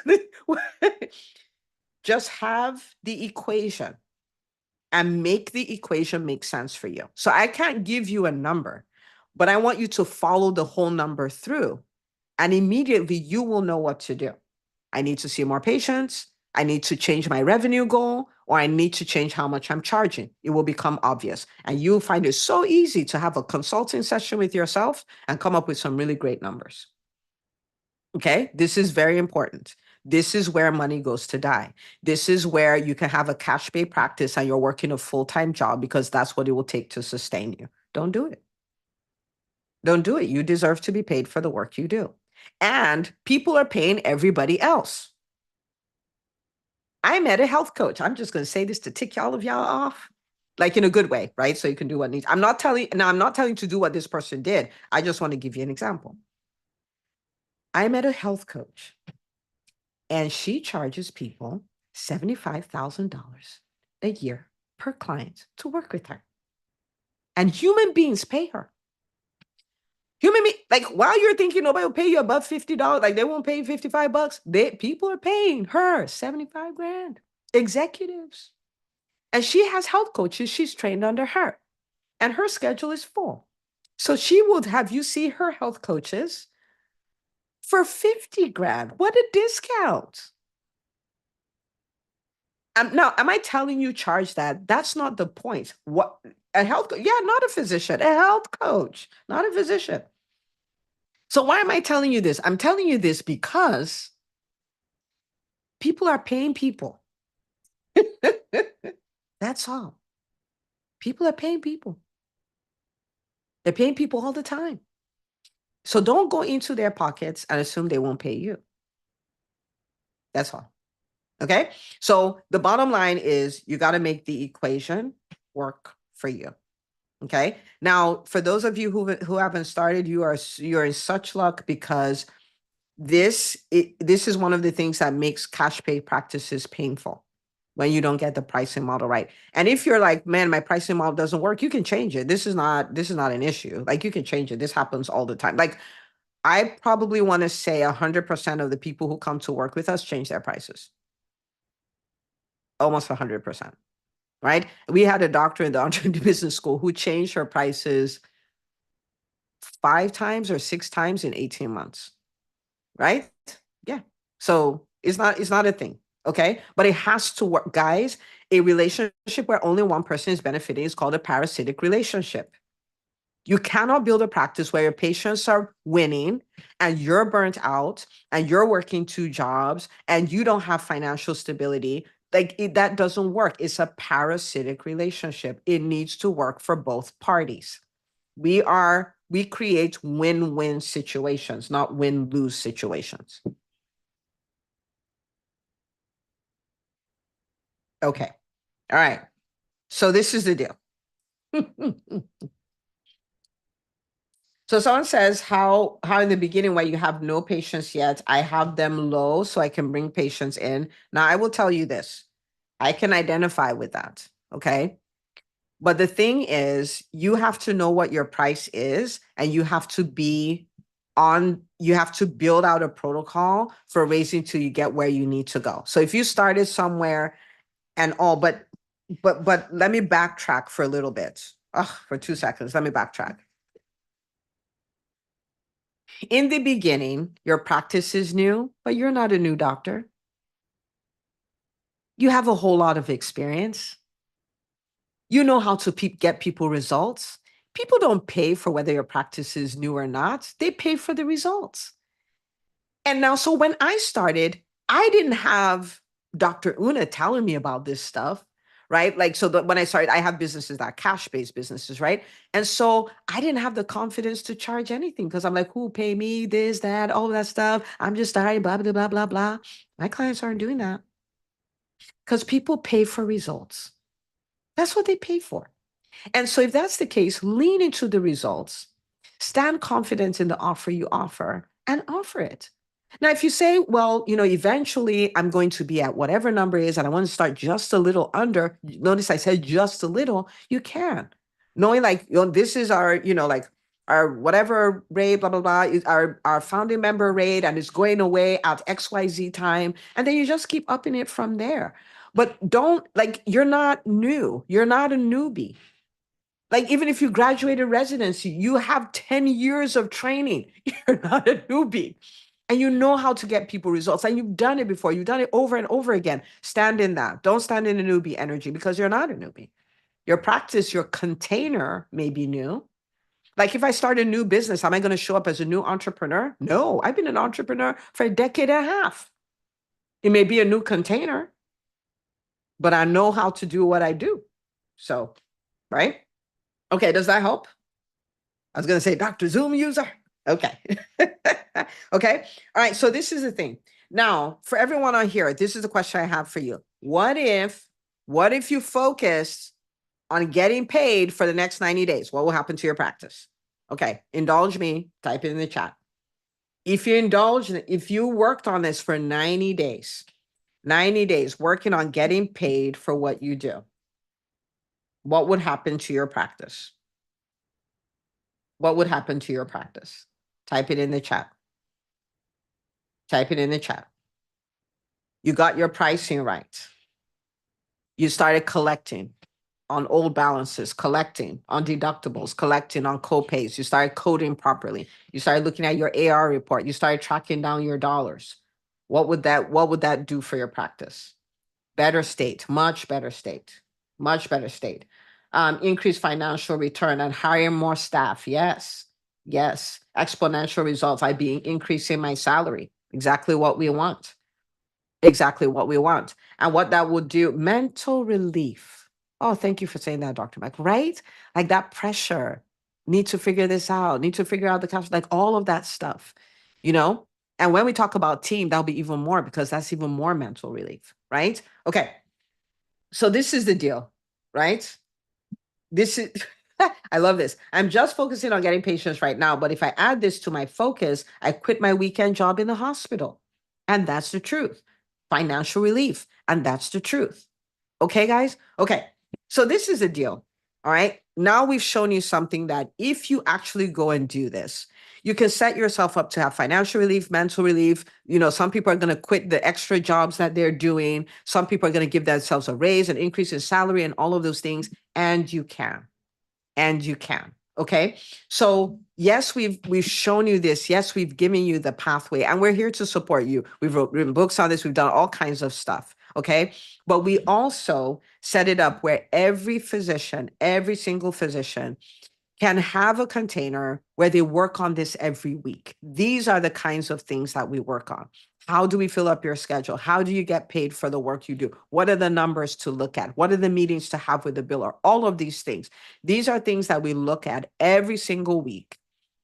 Speaker 2: Just have the equation and make the equation make sense for you. So I can't give you a number, but I want you to follow the whole number through, and immediately you will know what to do. I need to see more patients. I need to change my revenue goal, or I need to change how much I'm charging. It will become obvious. And you'll find it so easy to have a consulting session with yourself and come up with some really great numbers. Okay, this is very important. This is where money goes to die. This is where you can have a cash pay practice and you're working a full-time job, because that's what it will take to sustain you. Don't do it. Don't do it. You deserve to be paid for the work you do. And people are paying everybody else. I met a health coach. I'm just going to say this to tick all of y'all off, like in a good way, right? So you can do what needs. I'm not telling you to do what this person did. I just want to give you an example. I met a health coach, and she charges people $75,000 a year per client to work with her. And human beings pay her. Like, while you're thinking nobody will pay you above $50, like they won't pay you $55, people are paying her 75 grand. Executives. And she has health coaches she's trained under her. And her schedule is full. So she would have you see her health coaches for 50 grand. What a discount. Now, am I telling you charge that? That's not the point. What a health coach? Yeah, not a physician, a health coach, not a physician. So why am I telling you this? I'm telling you this because people are paying people. That's all. People are paying people. They're paying people all the time. So don't go into their pockets and assume they won't pay you. That's all. Okay. So the bottom line is you got to make the equation work for you. Okay. Now, for those of you who haven't started, you're in such luck, because this is one of the things that makes cash pay practices painful, when you don't get the pricing model right. And if you're like, man, my pricing model doesn't work, you can change it. This is not an issue. Like, you can change it. This happens all the time. Like, I probably want to say 100% of the people who come to work with us change their prices. Almost 100%. Right? We had a doctor in the entrepreneur business school who changed her prices 5 times or 6 times in 18 months. Right? Yeah. So it's not a thing. Okay. But it has to work. Guys, a relationship where only one person is benefiting is called a parasitic relationship. You cannot build a practice where your patients are winning and you're burnt out and you're working 2 jobs and you don't have financial stability. Like, that doesn't work. It's a parasitic relationship. It needs to work for both parties. We create win-win situations, not win-lose situations. Okay. All right. So this is the deal. So someone says, how in the beginning, when you have no patients yet, I have them low so I can bring patients in. Now, I will tell you this. I can identify with that. Okay. But the thing is, you have to know what your price is, and you have to build out a protocol for raising till you get where you need to go. So if you started somewhere and all, but let me backtrack for a little bit. For 2 seconds, let me backtrack. In the beginning, your practice is new, but you're not a new doctor. You have a whole lot of experience. You know how to get people results. People don't pay for whether your practice is new or not. They pay for the results. And now, so when I started, I didn't have Dr. Una telling me about this stuff, right? Like, so when I started, I have businesses that are cash-based businesses, right? And so I didn't have the confidence to charge anything, because I'm like, who pay me this, that, all of that stuff? I'm just starting, blah, blah, blah, blah, blah. My clients aren't doing that, because people pay for results. That's what they pay for. And so if that's the case, lean into the results, stand confident in the offer you offer, and offer it. Now, if you say, well, eventually I'm going to be at whatever number is, and I want to start just a little under, notice I said just a little, you can. Knowing, like, this is our, like, our whatever rate, blah, blah, blah, is our founding member rate, and it's going away at XYZ time. And then you just keep upping it from there. But don't, like, you're not new. You're not a newbie. Like, even if you graduated residency, you have 10 years of training. You're not a newbie. And you know how to get people results. And you've done it before. You've done it over and over again. Stand in that. Don't stand in a newbie energy, because you're not a newbie. Your practice, your container may be new. Like, if I start a new business, am I going to show up as a new entrepreneur? No, I've been an entrepreneur for a decade and a half. It may be a new container, but I know how to do what I do. So, right? Okay, does that help? I was going to say Dr. Zoom user. Okay. Okay. All right. So this is the thing. Now, for everyone on here, this is the question I have for you. What if you focus on getting paid for the next 90 days? What will happen to your practice? Okay. Indulge me. Type it in the chat. If you worked on this for 90 days working on getting paid for what you do, what would happen to your practice? What would happen to your practice? Type it in the chat. Type it in the chat. You got your pricing right. You started collecting on old balances, collecting on deductibles, collecting on copays. You started coding properly. You started looking at your AR report. You started tracking down your dollars. What would that do for your practice? Better state, much better state, much better state. Increase financial return and hire more staff. Yes. Yes. Exponential results. I'd be increasing my salary. Exactly what we want. Exactly what we want. And what that would do, mental relief. Oh, thank you for saying that, Dr. Mike. Right? Like, that pressure. Need to figure this out. Need to figure out the cash, like all of that stuff, And when we talk about team, that'll be even more, because that's even more mental relief, right? Okay. So this is the deal, right? This is I love this. I'm just focusing on getting patients right now, but if I add this to my focus, I quit my weekend job in the hospital. And that's the truth. Financial relief. And that's the truth. Okay, guys? Okay. So this is a deal. All right. Now we've shown you something that if you actually go and do this, you can set yourself up to have financial relief, mental relief. You know, some people are going to quit the extra jobs that they're doing. Some people are going to give themselves a raise, an increase in salary, and all of those things. And you can. And you can. Okay. So yes, we've shown you this. Yes, we've given you the pathway, and we're here to support you. We've written books on this. We've done all kinds of stuff. Okay. But we also set it up where every physician, every single physician can have a container where they work on this every week. These are the kinds of things that we work on. How do we fill up your schedule? How do you get paid for the work you do? What are the numbers to look at? What are the meetings to have with the biller? All of these things. These are things that we look at every single week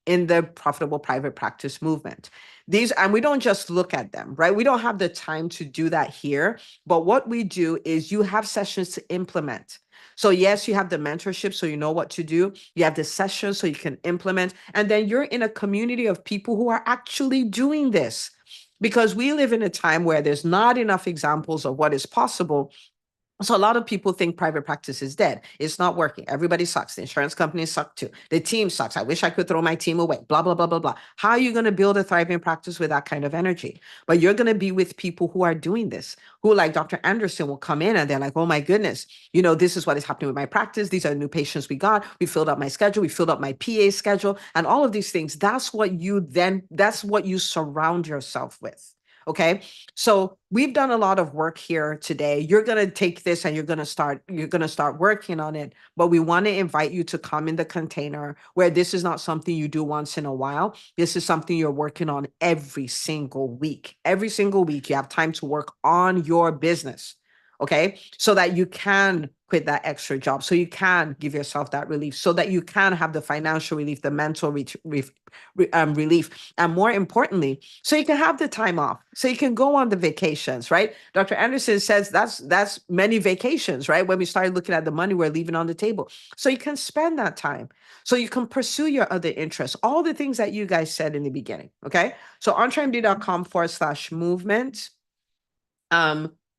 Speaker 2: in the profitable private practice movement. These, and we don't just look at them, right? We don't have the time to do that here. But what we do is you have sessions to implement. So yes, you have the mentorship, so you know what to do. You have the sessions so you can implement. And then you're in a community of people who are actually doing this. Because we live in a time where there's not enough examples of what is possible. So a lot of people think private practice is dead. It's not working. Everybody sucks. The insurance companies suck too. The team sucks. I wish I could throw my team away. Blah, blah, blah, blah, blah. How are you going to build a thriving practice with that kind of energy? But you're going to be with people who are doing this, who like Dr. Anderson will come in and they're like, oh my goodness, you know, this is what is happening with my practice. These are the new patients we got. We filled up my schedule. We filled up my PA schedule and all of these things. That's what you surround yourself with. Okay. So we've done a lot of work here today. You're going to take this and you're going to start working on it. But we want to invite you to come in the container where this is not something you do once in a while. This is something you're working on every single week. Every single week, you have time to work on your business. Okay. So that you can quit that extra job, so you can give yourself that relief, so that you can have the financial relief, the mental relief, and more importantly, so you can have the time off, so you can go on the vacations, right? Dr. Anderson says that's many vacations, right? When we started looking at the money we're leaving on the table, so you can spend that time, so you can pursue your other interests, all the things that you guys said in the beginning. Okay, so entremd.com/movement.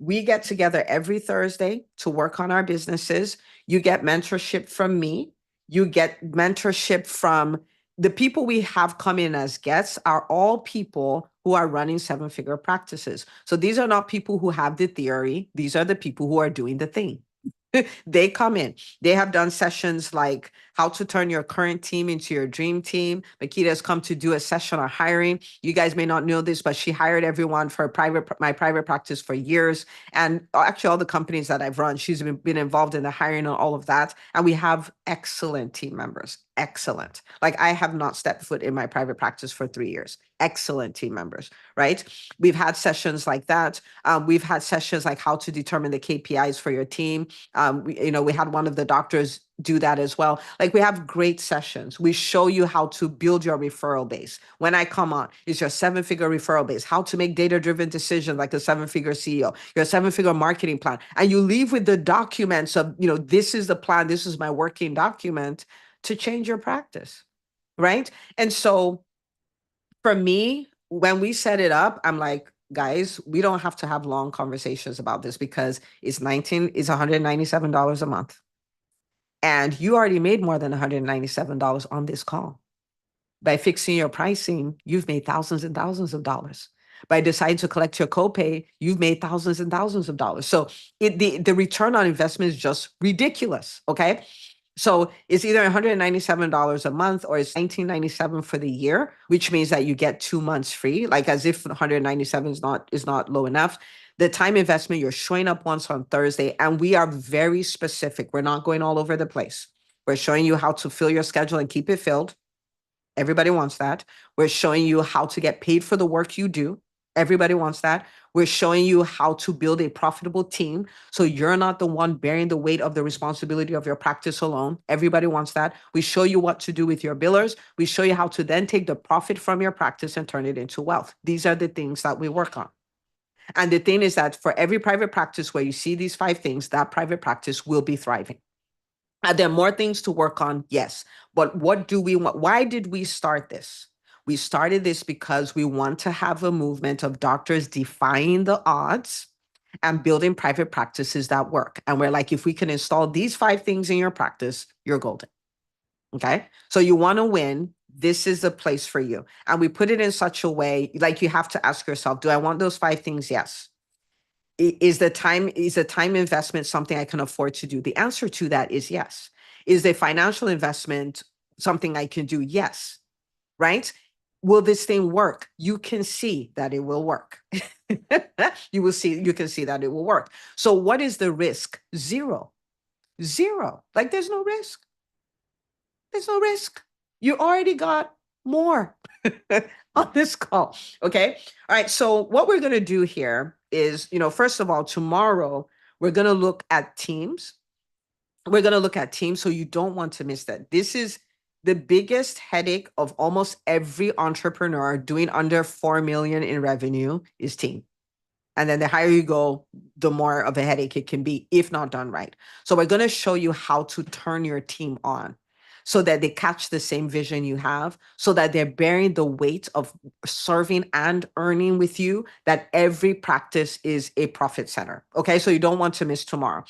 Speaker 2: We get together every Thursday to work on our businesses. You get mentorship from me. You get mentorship from the people we have come in as guests are all people who are running seven-figure practices. So these are not people who have the theory. These are the people who are doing the thing. They come in. They have done sessions like how to turn your current team into your dream team. Makita has come to do a session on hiring. You guys may not know this, but she hired everyone for my private practice for years. And actually all the companies that I've run, she's been involved in the hiring and all of that. And we have excellent team members. Excellent. Like I have not stepped foot in my private practice for 3 years. Excellent team members, right? We've had sessions like that. We've had sessions like how to determine the KPIs for your team. We had one of the doctors do that as well. Like we have great sessions. We show you how to build your referral base. When I come on, it's your seven-figure referral base, how to make data-driven decisions like a seven-figure CEO, your seven-figure marketing plan. And you leave with the documents of, this is the plan, this is my working document to change your practice, right? And so for me, when we set it up, I'm like, guys, we don't have to have long conversations about this because it's $197 a month. And you already made more than $197 on this call. By fixing your pricing, you've made thousands and thousands of dollars. By deciding to collect your copay, you've made thousands and thousands of dollars. So the return on investment is just ridiculous, okay? So it's either $197 a month or it's $19.97 for the year, which means that you get 2 months free, like as if 197 is not low enough. The time investment, you're showing up once on Thursday, and we are very specific. We're not going all over the place. We're showing you how to fill your schedule and keep it filled. Everybody wants that. We're showing you how to get paid for the work you do. Everybody wants that. We're showing you how to build a profitable team so you're not the one bearing the weight of the responsibility of your practice alone. Everybody wants that. We show you what to do with your billers. We show you how to then take the profit from your practice and turn it into wealth. These are the things that we work on. And the thing is that for every private practice where you see these 5 things, that private practice will be thriving. Are there more things to work on? Yes. But what do we want? Why did we start this? We started this because we want to have a movement of doctors defying the odds and building private practices that work. And we're like, if we can install these 5 things in your practice, you're golden. Okay. So you want to win. This is the place for you. And we put it in such a way, like you have to ask yourself, do I want those 5 things? Yes. Is the time investment something I can afford to do? The answer to that is yes. Is the financial investment something I can do? Yes. Right? Will this thing work? You can see that it will work. You can see that it will work. So what is the risk? Zero. Like there's no risk. There's no risk. You already got more on this call. Okay. All right. So what we're going to do here is, first of all, tomorrow we're going to look at teams. We're going to look at teams. So you don't want to miss that. This is the biggest headache of almost every entrepreneur doing under 4 million in revenue is team. And then the higher you go, the more of a headache it can be if not done right. So we're going to show you how to turn your team on so that they catch the same vision you have, so that they're bearing the weight of serving and earning with you, that every practice is a profit center. Okay, so you don't want to miss tomorrow.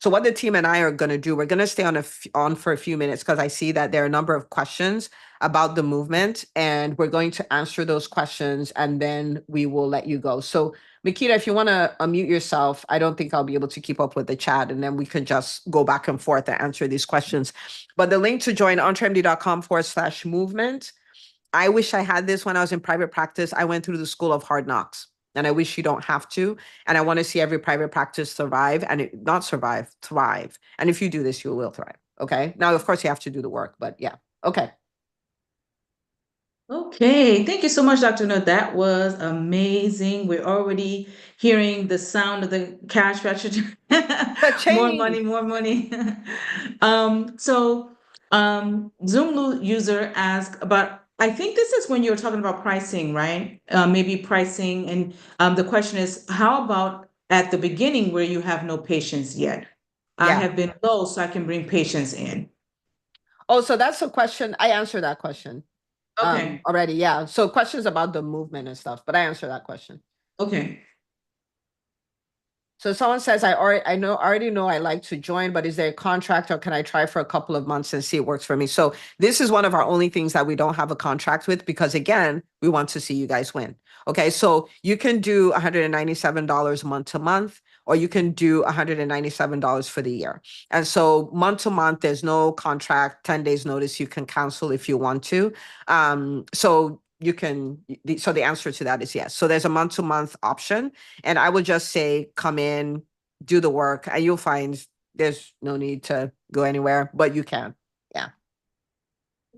Speaker 2: So what the team and I are going to do, we're going to stay on for a few minutes because I see that there are a number of questions about the movement, and we're going to answer those questions and then we will let you go. So Makita, if you want to unmute yourself, I don't think I'll be able to keep up with the chat, and then we can just go back and forth and answer these questions. But the link to join entremd.com/movement. I wish I had this when I was in private practice. I went through the school of hard knocks, and I wish you don't have to. And I want to see every private practice survive and not survive, thrive. And if you do this, you will thrive. Okay. Now, of course, you have to do the work, but yeah. Okay.
Speaker 1: Okay, thank you so much, Dr. No. That was amazing. We're already hearing the sound of the cash register. More money, more money. So Zoom user asked about, I think this is when you were talking about pricing, right? Maybe pricing. And the question is, how about at the beginning where you have no patients yet? I
Speaker 2: Yeah.
Speaker 1: have been low, so I can bring patients in.
Speaker 2: Oh, so that's a question. I answered that question
Speaker 1: Okay,
Speaker 2: already. Yeah. So questions about the movement and stuff, but I answered that question.
Speaker 1: okay.
Speaker 2: So someone says, I already know I like to join, but is there a contract or can I try for a couple of months and see it works for me? So this is one of our only things that we don't have a contract with, because again, we want to see you guys win. Okay. So you can do $197 month to month, or you can do $197 for the year. And so month to month, there's no contract, 10 days notice. You can cancel if you want to. So you can, so the answer to that is yes. So there's a month to month option. And I would just say, come in, do the work, and you'll find there's no need to go anywhere, but you can. Yeah.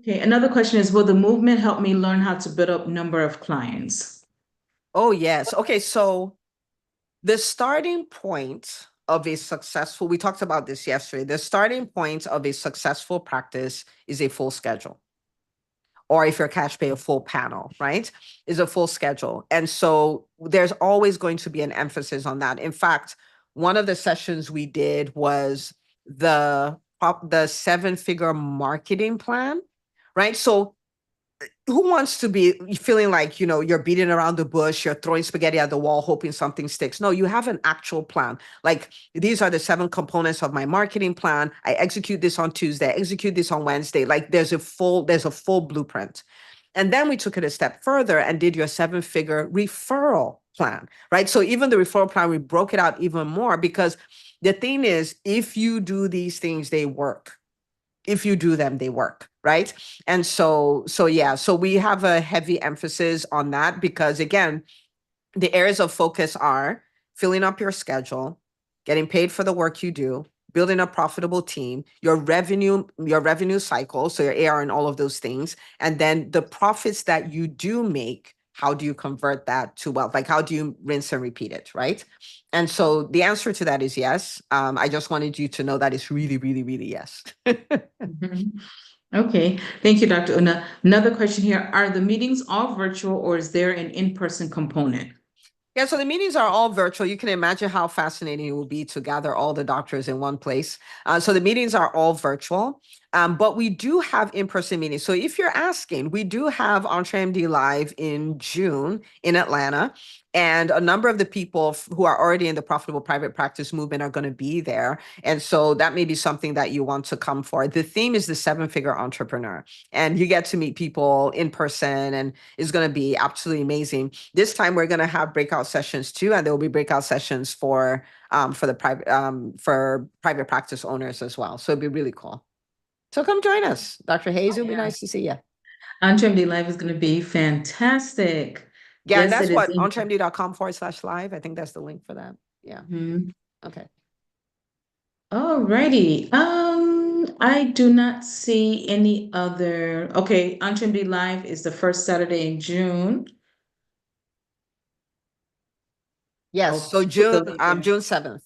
Speaker 1: Okay, another question is, will the movement help me learn how to build up number of clients?
Speaker 2: Oh, yes. Okay. So the starting point of a successful, we talked about this yesterday, the starting point of a successful practice is a full schedule. Or if you're cash pay, a full panel, right? Is a full schedule. And so there's always going to be an emphasis on that. In fact, one of the sessions we did was the 7-figure marketing plan, right? So who wants to be feeling like, you're beating around the bush, you're throwing spaghetti at the wall, hoping something sticks? No, you have an actual plan. Like, these are the 7 components of my marketing plan. I execute this on Tuesday, execute this on Wednesday. Like, there's a full blueprint. And then we took it a step further and did your 7-figure referral plan, right? So even the referral plan, we broke it out even more, because the thing is, if you do these things, they work. If you do them, they work, right? And so yeah, so we have a heavy emphasis on that, because again, the areas of focus are filling up your schedule, getting paid for the work you do, building a profitable team, your revenue cycle, so your AR and all of those things, and then the profits that you do make, how do you convert that to wealth? Like, how do you rinse and repeat it, right? And so the answer to that is yes. I just wanted you to know that it's really, really, really yes.
Speaker 1: Mhm. Okay, thank you, Dr. Una. Another question here, are the meetings all virtual or is there an in-person component?
Speaker 2: Yeah, so the meetings are all virtual. You can imagine how fascinating it will be to gather all the doctors in one place. So the meetings are all virtual, but we do have in-person meetings. So if you're asking, we do have EntreMD Live in June in Atlanta, and a number of the people who are already in the profitable private practice movement are going to be there. And so that may be something that you want to come for. The theme is the seven-figure entrepreneur, and you get to meet people in person, and it's going to be absolutely amazing. This time we're going to have breakout sessions too, and there will be breakout sessions for the private practice owners as well. So it'd be really cool. So come join us, Dr. Hayes. It'll be nice to see you.
Speaker 1: EntreMD Live is going to be fantastic.
Speaker 2: Yeah,
Speaker 1: Yes,
Speaker 2: and that's
Speaker 1: it is.
Speaker 2: what entremd.com/live. I think that's the link for that. Yeah. Okay.
Speaker 1: All righty. I do not see any other. Okay, EntreMD Live is the first Saturday in June.
Speaker 2: Yes, so June 7th.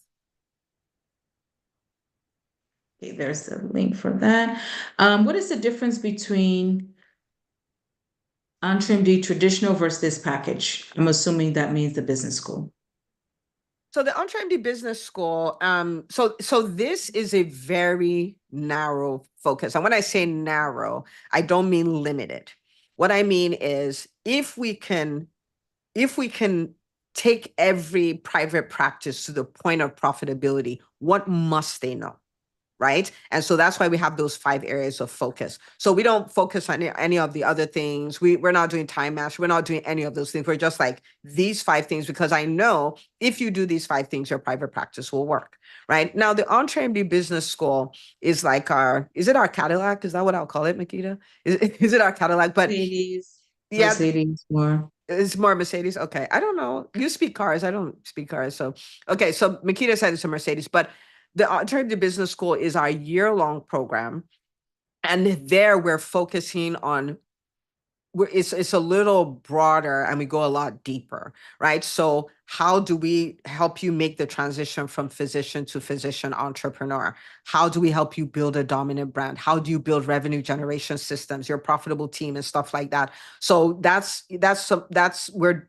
Speaker 1: Okay, there's the link for that. What is the difference between EntreMD traditional versus this package? I'm assuming that means the business school.
Speaker 2: So the EntreMD Business School, so this is a very narrow focus. And when I say narrow, I don't mean limited. What I mean is if we can take every private practice to the point of profitability, what must they know? Right. And so that's why we have those 5 areas of focus. So we don't focus on any of the other things. We're not doing time match. We're not doing any of those things. We're just like these 5 things, because I know if you do these 5 things, your private practice will work. Right. Now, the EntreMD Business School is like is it our Cadillac? Is that what I'll call it, Makita? Is it our Cadillac? But
Speaker 1: Mercedes,
Speaker 2: yeah,
Speaker 1: Mercedes more.
Speaker 2: It's more Mercedes. Okay. I don't know. You speak cars. I don't speak cars. So, okay. So Makita said it's a Mercedes, but the EntreMD Business School is our year-long program. And there we're focusing on, it's a little broader and we go a lot deeper, right? So how do we help you make the transition from physician to physician entrepreneur? How do we help you build a dominant brand? How do you build revenue generation systems, your profitable team and stuff like that? So that's where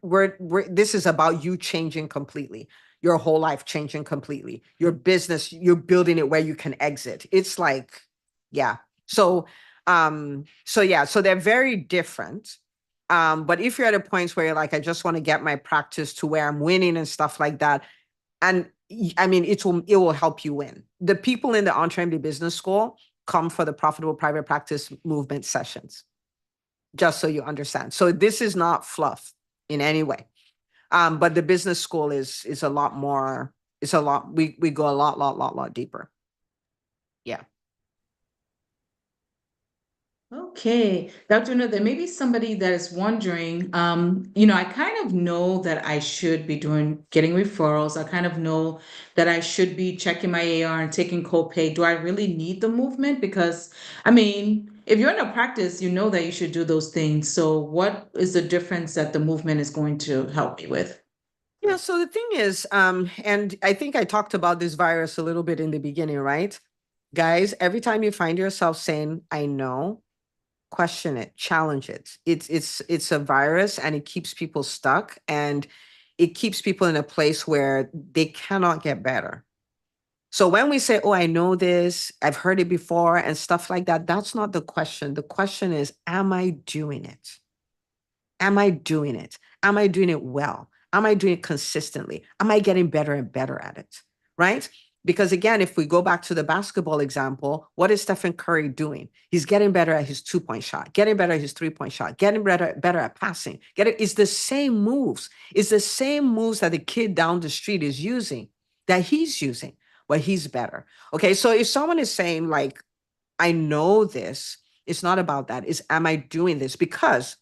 Speaker 2: this is about you changing completely, your whole life changing completely, your business, you're building it where you can exit. It's like, yeah. So so they're very different. But if you're at a point where you're like, I just want to get my practice to where I'm winning and stuff like that, and I mean, it will help you win. The people in the EntreMD Business School come for the profitable private practice movement sessions, just so you understand. So this is not fluff in any way. But the business school is a lot more. It's a lot. We go a lot deeper. Yeah.
Speaker 1: Okay, Dr. No, there may be somebody that is wondering, I kind of know that I should be getting referrals. I kind of know that I should be checking my AR and taking copay. Do I really need the movement? Because, I mean, if you're in a practice, you know that you should do those things. So what is the difference that the movement is going to help me with?
Speaker 2: Yeah, so the thing is, and I think I talked about this virus a little bit in the beginning, right? Guys, every time you find yourself saying, I know, question it, challenge it. It's a virus and it keeps people stuck and it keeps people in a place where they cannot get better. So when we say, oh, I know this, I've heard it before and stuff like that, that's not the question. The question is, am I doing it? Am I doing it? Am I doing it well? Am I doing it consistently? Am I getting better and better at it? Right? Because again, if we go back to the basketball example, what is Stephen Curry doing? He's getting better at his 2-point shot, getting better at his 3-point shot, getting better at passing. It's the same moves. It's the same moves that the kid down the street is using, that he's using, but he's better. Okay, so if someone is saying like, I know this, it's not about that. It's, am I doing this? Because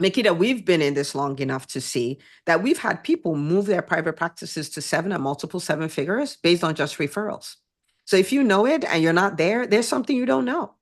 Speaker 2: Makita, we've been in this long enough to see that we've had people move their private practices to 7 and multiple 7 figures based on just referrals. So if you know it and you're not there, there's something you don't know,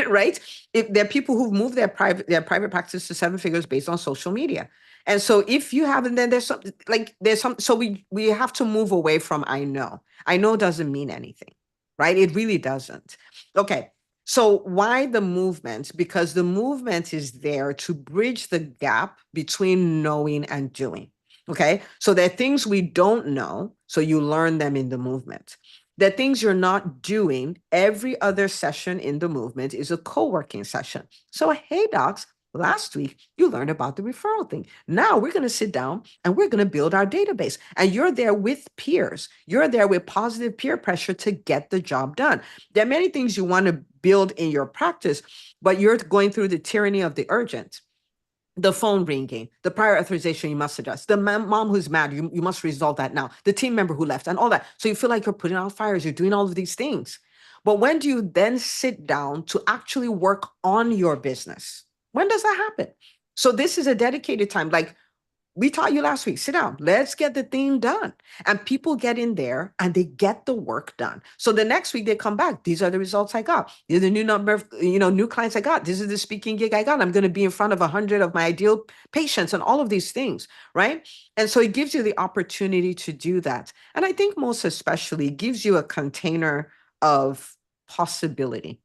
Speaker 2: right? If there are people who've moved their private practice to 7 figures based on social media. And so if you haven't, then so we have to move away from I know. I know doesn't mean anything, right? It really doesn't. Okay. So why the movement? Because the movement is there to bridge the gap between knowing and doing. Okay. So there are things we don't know. So you learn them in the movement. The things you're not doing, every other session in the movement is a co-working session. So, hey, docs, last week you learned about the referral thing. Now we're going to sit down and we're going to build our database. And you're there with peers. You're there with positive peer pressure to get the job done. There are many things you want to build in your practice, but you're going through the tyranny of the urgent. The phone ringing, the prior authorization you must adjust, the mom who's mad, you must resolve that now, the team member who left and all that. So you feel like you're putting out fires, you're doing all of these things. But when do you then sit down to actually work on your business? When does that happen? So this is a dedicated time. Like we taught you last week, sit down, let's get the thing done. And people get in there and they get the work done. So the next week they come back. These are the results I got. These are the new number of, new clients I got. This is the speaking gig I got. I'm going to be in front of 100 of my ideal patients and all of these things, right? And so it gives you the opportunity to do that. And I think most especially gives you a container of possibility.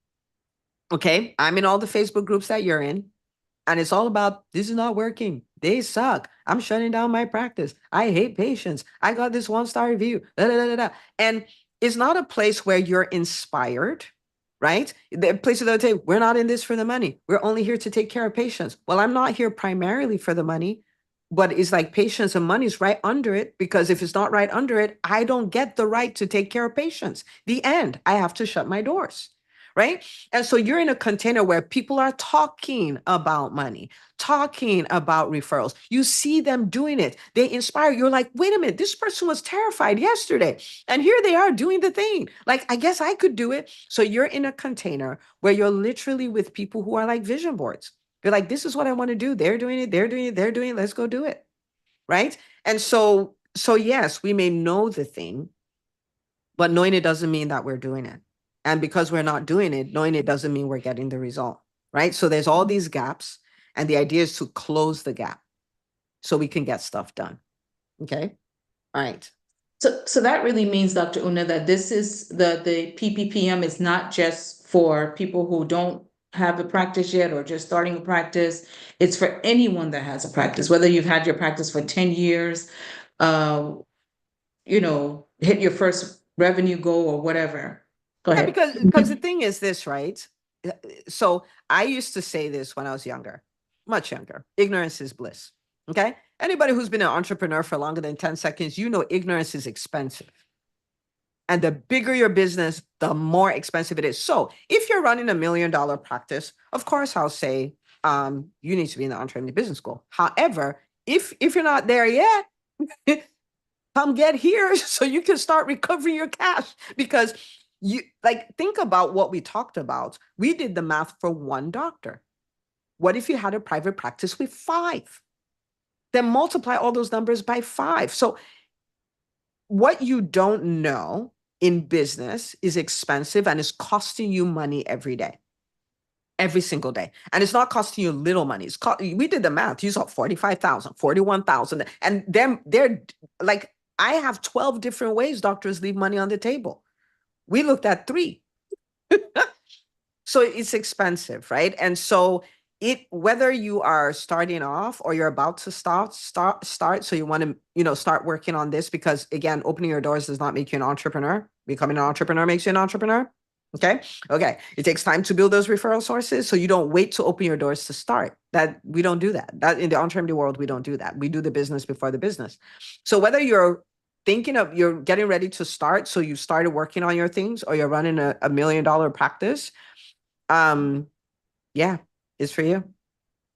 Speaker 2: Okay. I'm in all the Facebook groups that you're in. And it's all about, this is not working. They suck. I'm shutting down my practice. I hate patients. I got this 1-star review. Da, da, da, da, da. And it's not a place where you're inspired, right? The places that would say, we're not in this for the money. We're only here to take care of patients. Well, I'm not here primarily for the money, but it's like patients and money is right under it, because if it's not right under it, I don't get the right to take care of patients. The end. I have to shut my doors. Right. And so you're in a container where people are talking about money, talking about referrals. You see them doing it. They inspire. You're like, wait a minute, this person was terrified yesterday. And here they are doing the thing. Like, I guess I could do it. So you're in a container where you're literally with people who are like vision boards. You're like, this is what I want to do. They're doing it. They're doing it. They're doing it. Let's go do it. Right. And so yes, we may know the thing, but knowing it doesn't mean that we're doing it. And because we're not doing it, knowing it doesn't mean we're getting the result, right? So there's all these gaps, and the idea is to close the gap so we can get stuff done. Okay. All right.
Speaker 1: So that really means, Dr. Una, that this is the PPPM is not just for people who don't have a practice yet or just starting a practice. It's for anyone that has a practice, whether you've had your practice for 10 years, hit your first revenue goal or whatever. Go ahead.
Speaker 2: Because the thing is this, right? So I used to say this when I was younger, much younger. Ignorance is bliss. Okay. Anybody who's been an entrepreneur for longer than 10 seconds, ignorance is expensive. And the bigger your business, the more expensive it is. So if you're running $1 million practice, of course, I'll say you need to be in the entrepreneur business school. However, if you're not there yet, come get here so you can start recovering your cash, because think about what we talked about. We did the math for one doctor. What if you had a private practice with 5? Then multiply all those numbers by 5. So what you don't know in business is expensive and is costing you money every day, every single day. And it's not costing you little money. We did the math. You saw 45,000, 41,000. And then they're like, I have 12 different ways doctors leave money on the table. We looked at 3. So it's expensive, right? And so whether you are starting off or you're about to start, so you want to, start working on this, because again, opening your doors does not make you an entrepreneur. Becoming an entrepreneur makes you an entrepreneur. Okay. It takes time to build those referral sources. So you don't wait to open your doors to start. We don't do that. That in the entrepreneur world, we don't do that. We do the business before the business. So whether you're you're getting ready to start, so you started working on your things, or you're running a $1 million practice, yeah, it's for you.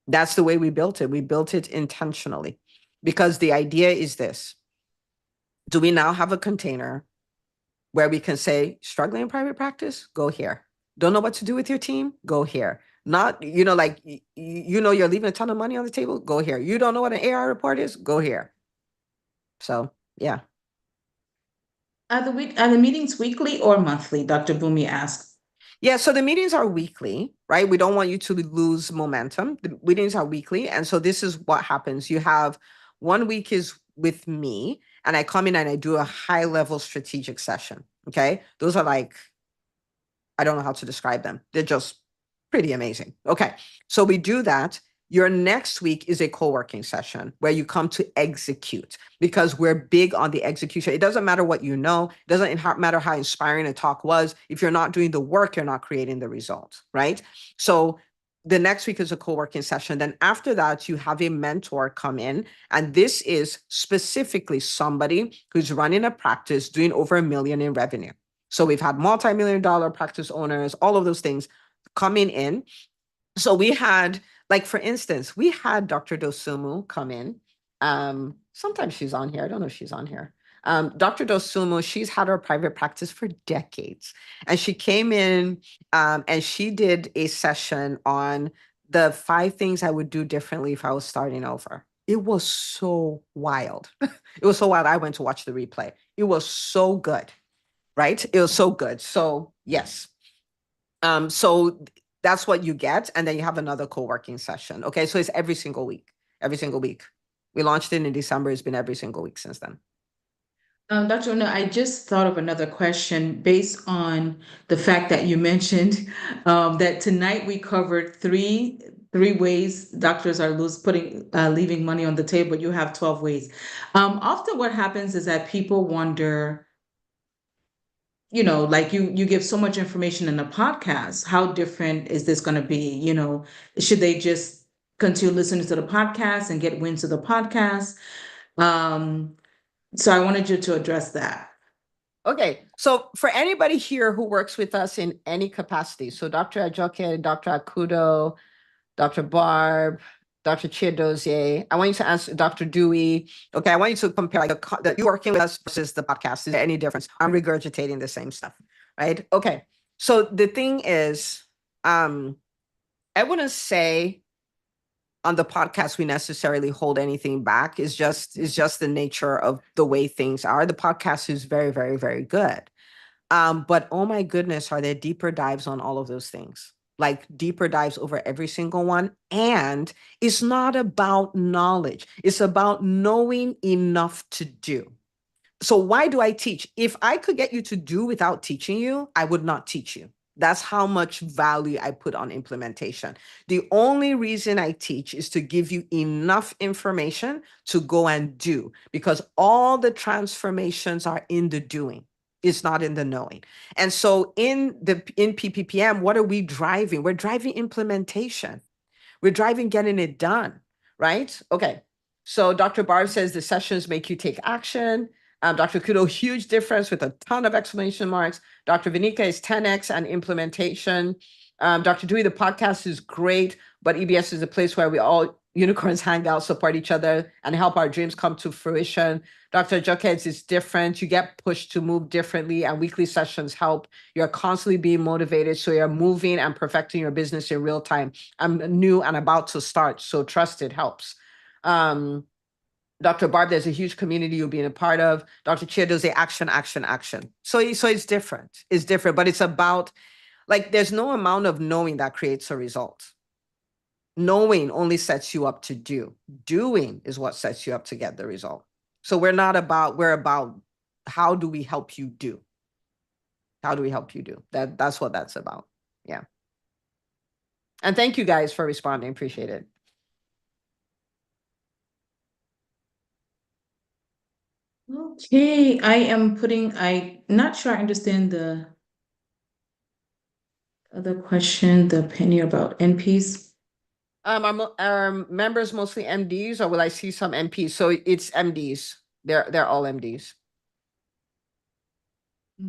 Speaker 2: That's the way we built it. We built it intentionally, because the idea is this: do we now have a container where we can say, struggling in private practice, go here. Don't know what to do with your team, go here. Not, you're leaving a ton of money on the table, go here. You don't know what an AI report is, go here. So yeah.
Speaker 1: Are the meetings weekly or monthly? Dr. Bumi asks.
Speaker 2: Yeah, so the meetings are weekly, right? We don't want you to lose momentum. The meetings are weekly. And so this is what happens. You have 1 week is with me, and I come in and I do a high-level strategic session. Okay. Those are like, I don't know how to describe them. They're just pretty amazing. Okay. So we do that. Your next week is a co-working session where you come to execute, because we're big on the execution. It doesn't matter what you know. It doesn't matter how inspiring a talk was. If you're not doing the work, you're not creating the results, right? So the next week is a co-working session. Then after that, you have a mentor come in. And this is specifically somebody who's running a practice doing over $1 million in revenue. So we've had multi-million-dollar practice owners, all of those things coming in. So we had, like, for instance, we had Dr. Dosumu come in. Sometimes she's on here. I don't know if she's on here. Dr. Dosumu, she's had her private practice for decades. And she came in and she did a session on the 5 things I would do differently if I was starting over. It was so wild. It was so wild. I went to watch the replay. It was so good, right? It was so good. So yes. So that's what you get. And then you have another co-working session. Okay. So it's every single week, every single week. We launched it in December. It's been every single week since then.
Speaker 1: Dr. Una, I just thought of another question based on the fact that you mentioned that tonight we covered three ways doctors are leaving money on the table. You have 12 ways. Often what happens is that people wonder, like you give so much information in a podcast. How different is this going to be? Should they just continue listening to the podcast and get wins to the podcast? So I wanted you to address that.
Speaker 2: Okay. So for anybody here who works with us in any capacity, so Dr. 𝐏𝐫𝐤𝐧, Dr. 𝐏𝐫𝐤𝐳, Dr. Barb, Dr. 𝐏𝐫𝐤𝐧, I want you to answer Dr. Dewey. Okay, I want you to compare like you working with us versus the podcast. Is there any difference? I'm regurgitating the same stuff, right? Okay. So the thing is, I wouldn't say on the podcast we necessarily hold anything back. It's just the nature of the way things are. The podcast is very, very, very good. But oh my goodness, are there deeper dives on all of those things? Like deeper dives over every single one. And it's not about knowledge. It's about knowing enough to do. So why do I teach? If I could get you to do without teaching you, I would not teach you. That's how much value I put on implementation. The only reason I teach is to give you enough information to go and do, because all the transformations are in the doing. It's not in the knowing. And so in PPPM, what are we driving? We're driving implementation. We're driving getting it done, right? Okay. So Dr. Barb says the sessions make you take action. Dr. Kudo, huge difference with a ton of exclamation marks. Dr. Vinika is 10x and implementation. Dr. Dewey, the podcast is great, but EBS is a place where we all unicorns hang out, support each other, and help our dreams come to fruition. Dr. 𝐏𝐫𝐤𝐧 is different. You get pushed to move differently, and weekly sessions help. You're constantly being motivated, so you're moving and perfecting your business in real time. I'm new and about to start, so trust it helps. Dr. Barb, there's a huge community you're being a part of. Dr. 𝐏𝐫𝐤𝐧, action, action, action. So it's different. It's different, but it's about, like, there's no amount of knowing that creates a result. Knowing only sets you up to do. Doing is what sets you up to get the result. So we're about how do we help you do? How do we help you do? That's what that's about. Yeah. And thank you guys for responding. Appreciate it.
Speaker 1: Okay, I'm not sure I understand the other question, the penny about NPs.
Speaker 2: Are members mostly MDs, or will I see some MPs? So it's MDs. They're all MDs.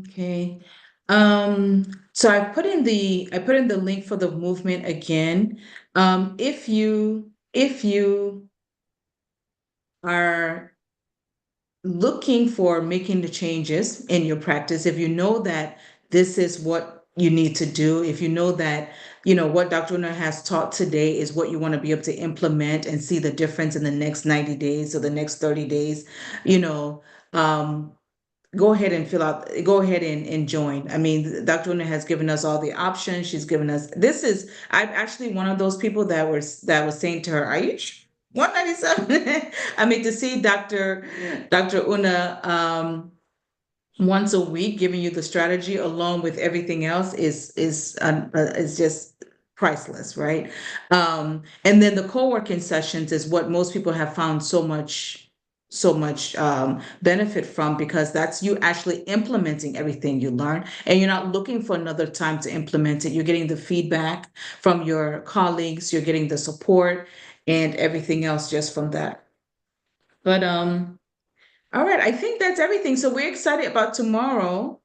Speaker 1: Okay. So I put in the link for the movement again. If you are looking for making the changes in your practice, if you know that this is what you need to do, if you know that, what Dr. Una has taught today is what you want to be able to implement and see the difference in the next 90 days or the next 30 days, go ahead and join. I mean, Dr. Una has given us all the options. She's given us, I'm actually one of those people that was saying to her, are you 197? I mean, to see Dr. Una once a week giving you the strategy along with everything else is just priceless, right? And then the co-working sessions is what most people have found so much benefit from, because that's you actually implementing everything you learn, and you're not looking for another time to implement it. You're getting the feedback from your colleagues, you're getting the support and everything else just from that. But all right, I think that's everything. So we're excited about tomorrow.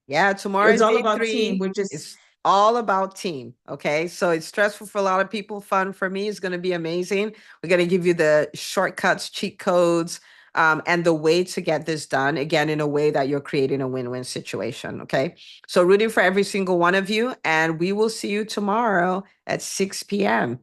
Speaker 2: Yeah, tomorrow
Speaker 1: It's
Speaker 2: is
Speaker 1: all
Speaker 2: day
Speaker 1: about team.
Speaker 2: 3.
Speaker 1: We're just
Speaker 2: It's all about team. Okay. So it's stressful for a lot of people. Fun for me. It's going to be amazing. We're going to give you the shortcuts, cheat codes, and the way to get this done, again, in a way that you're creating a win-win situation. Okay. So rooting for every single one of you. And we will see you tomorrow at 6 p.m.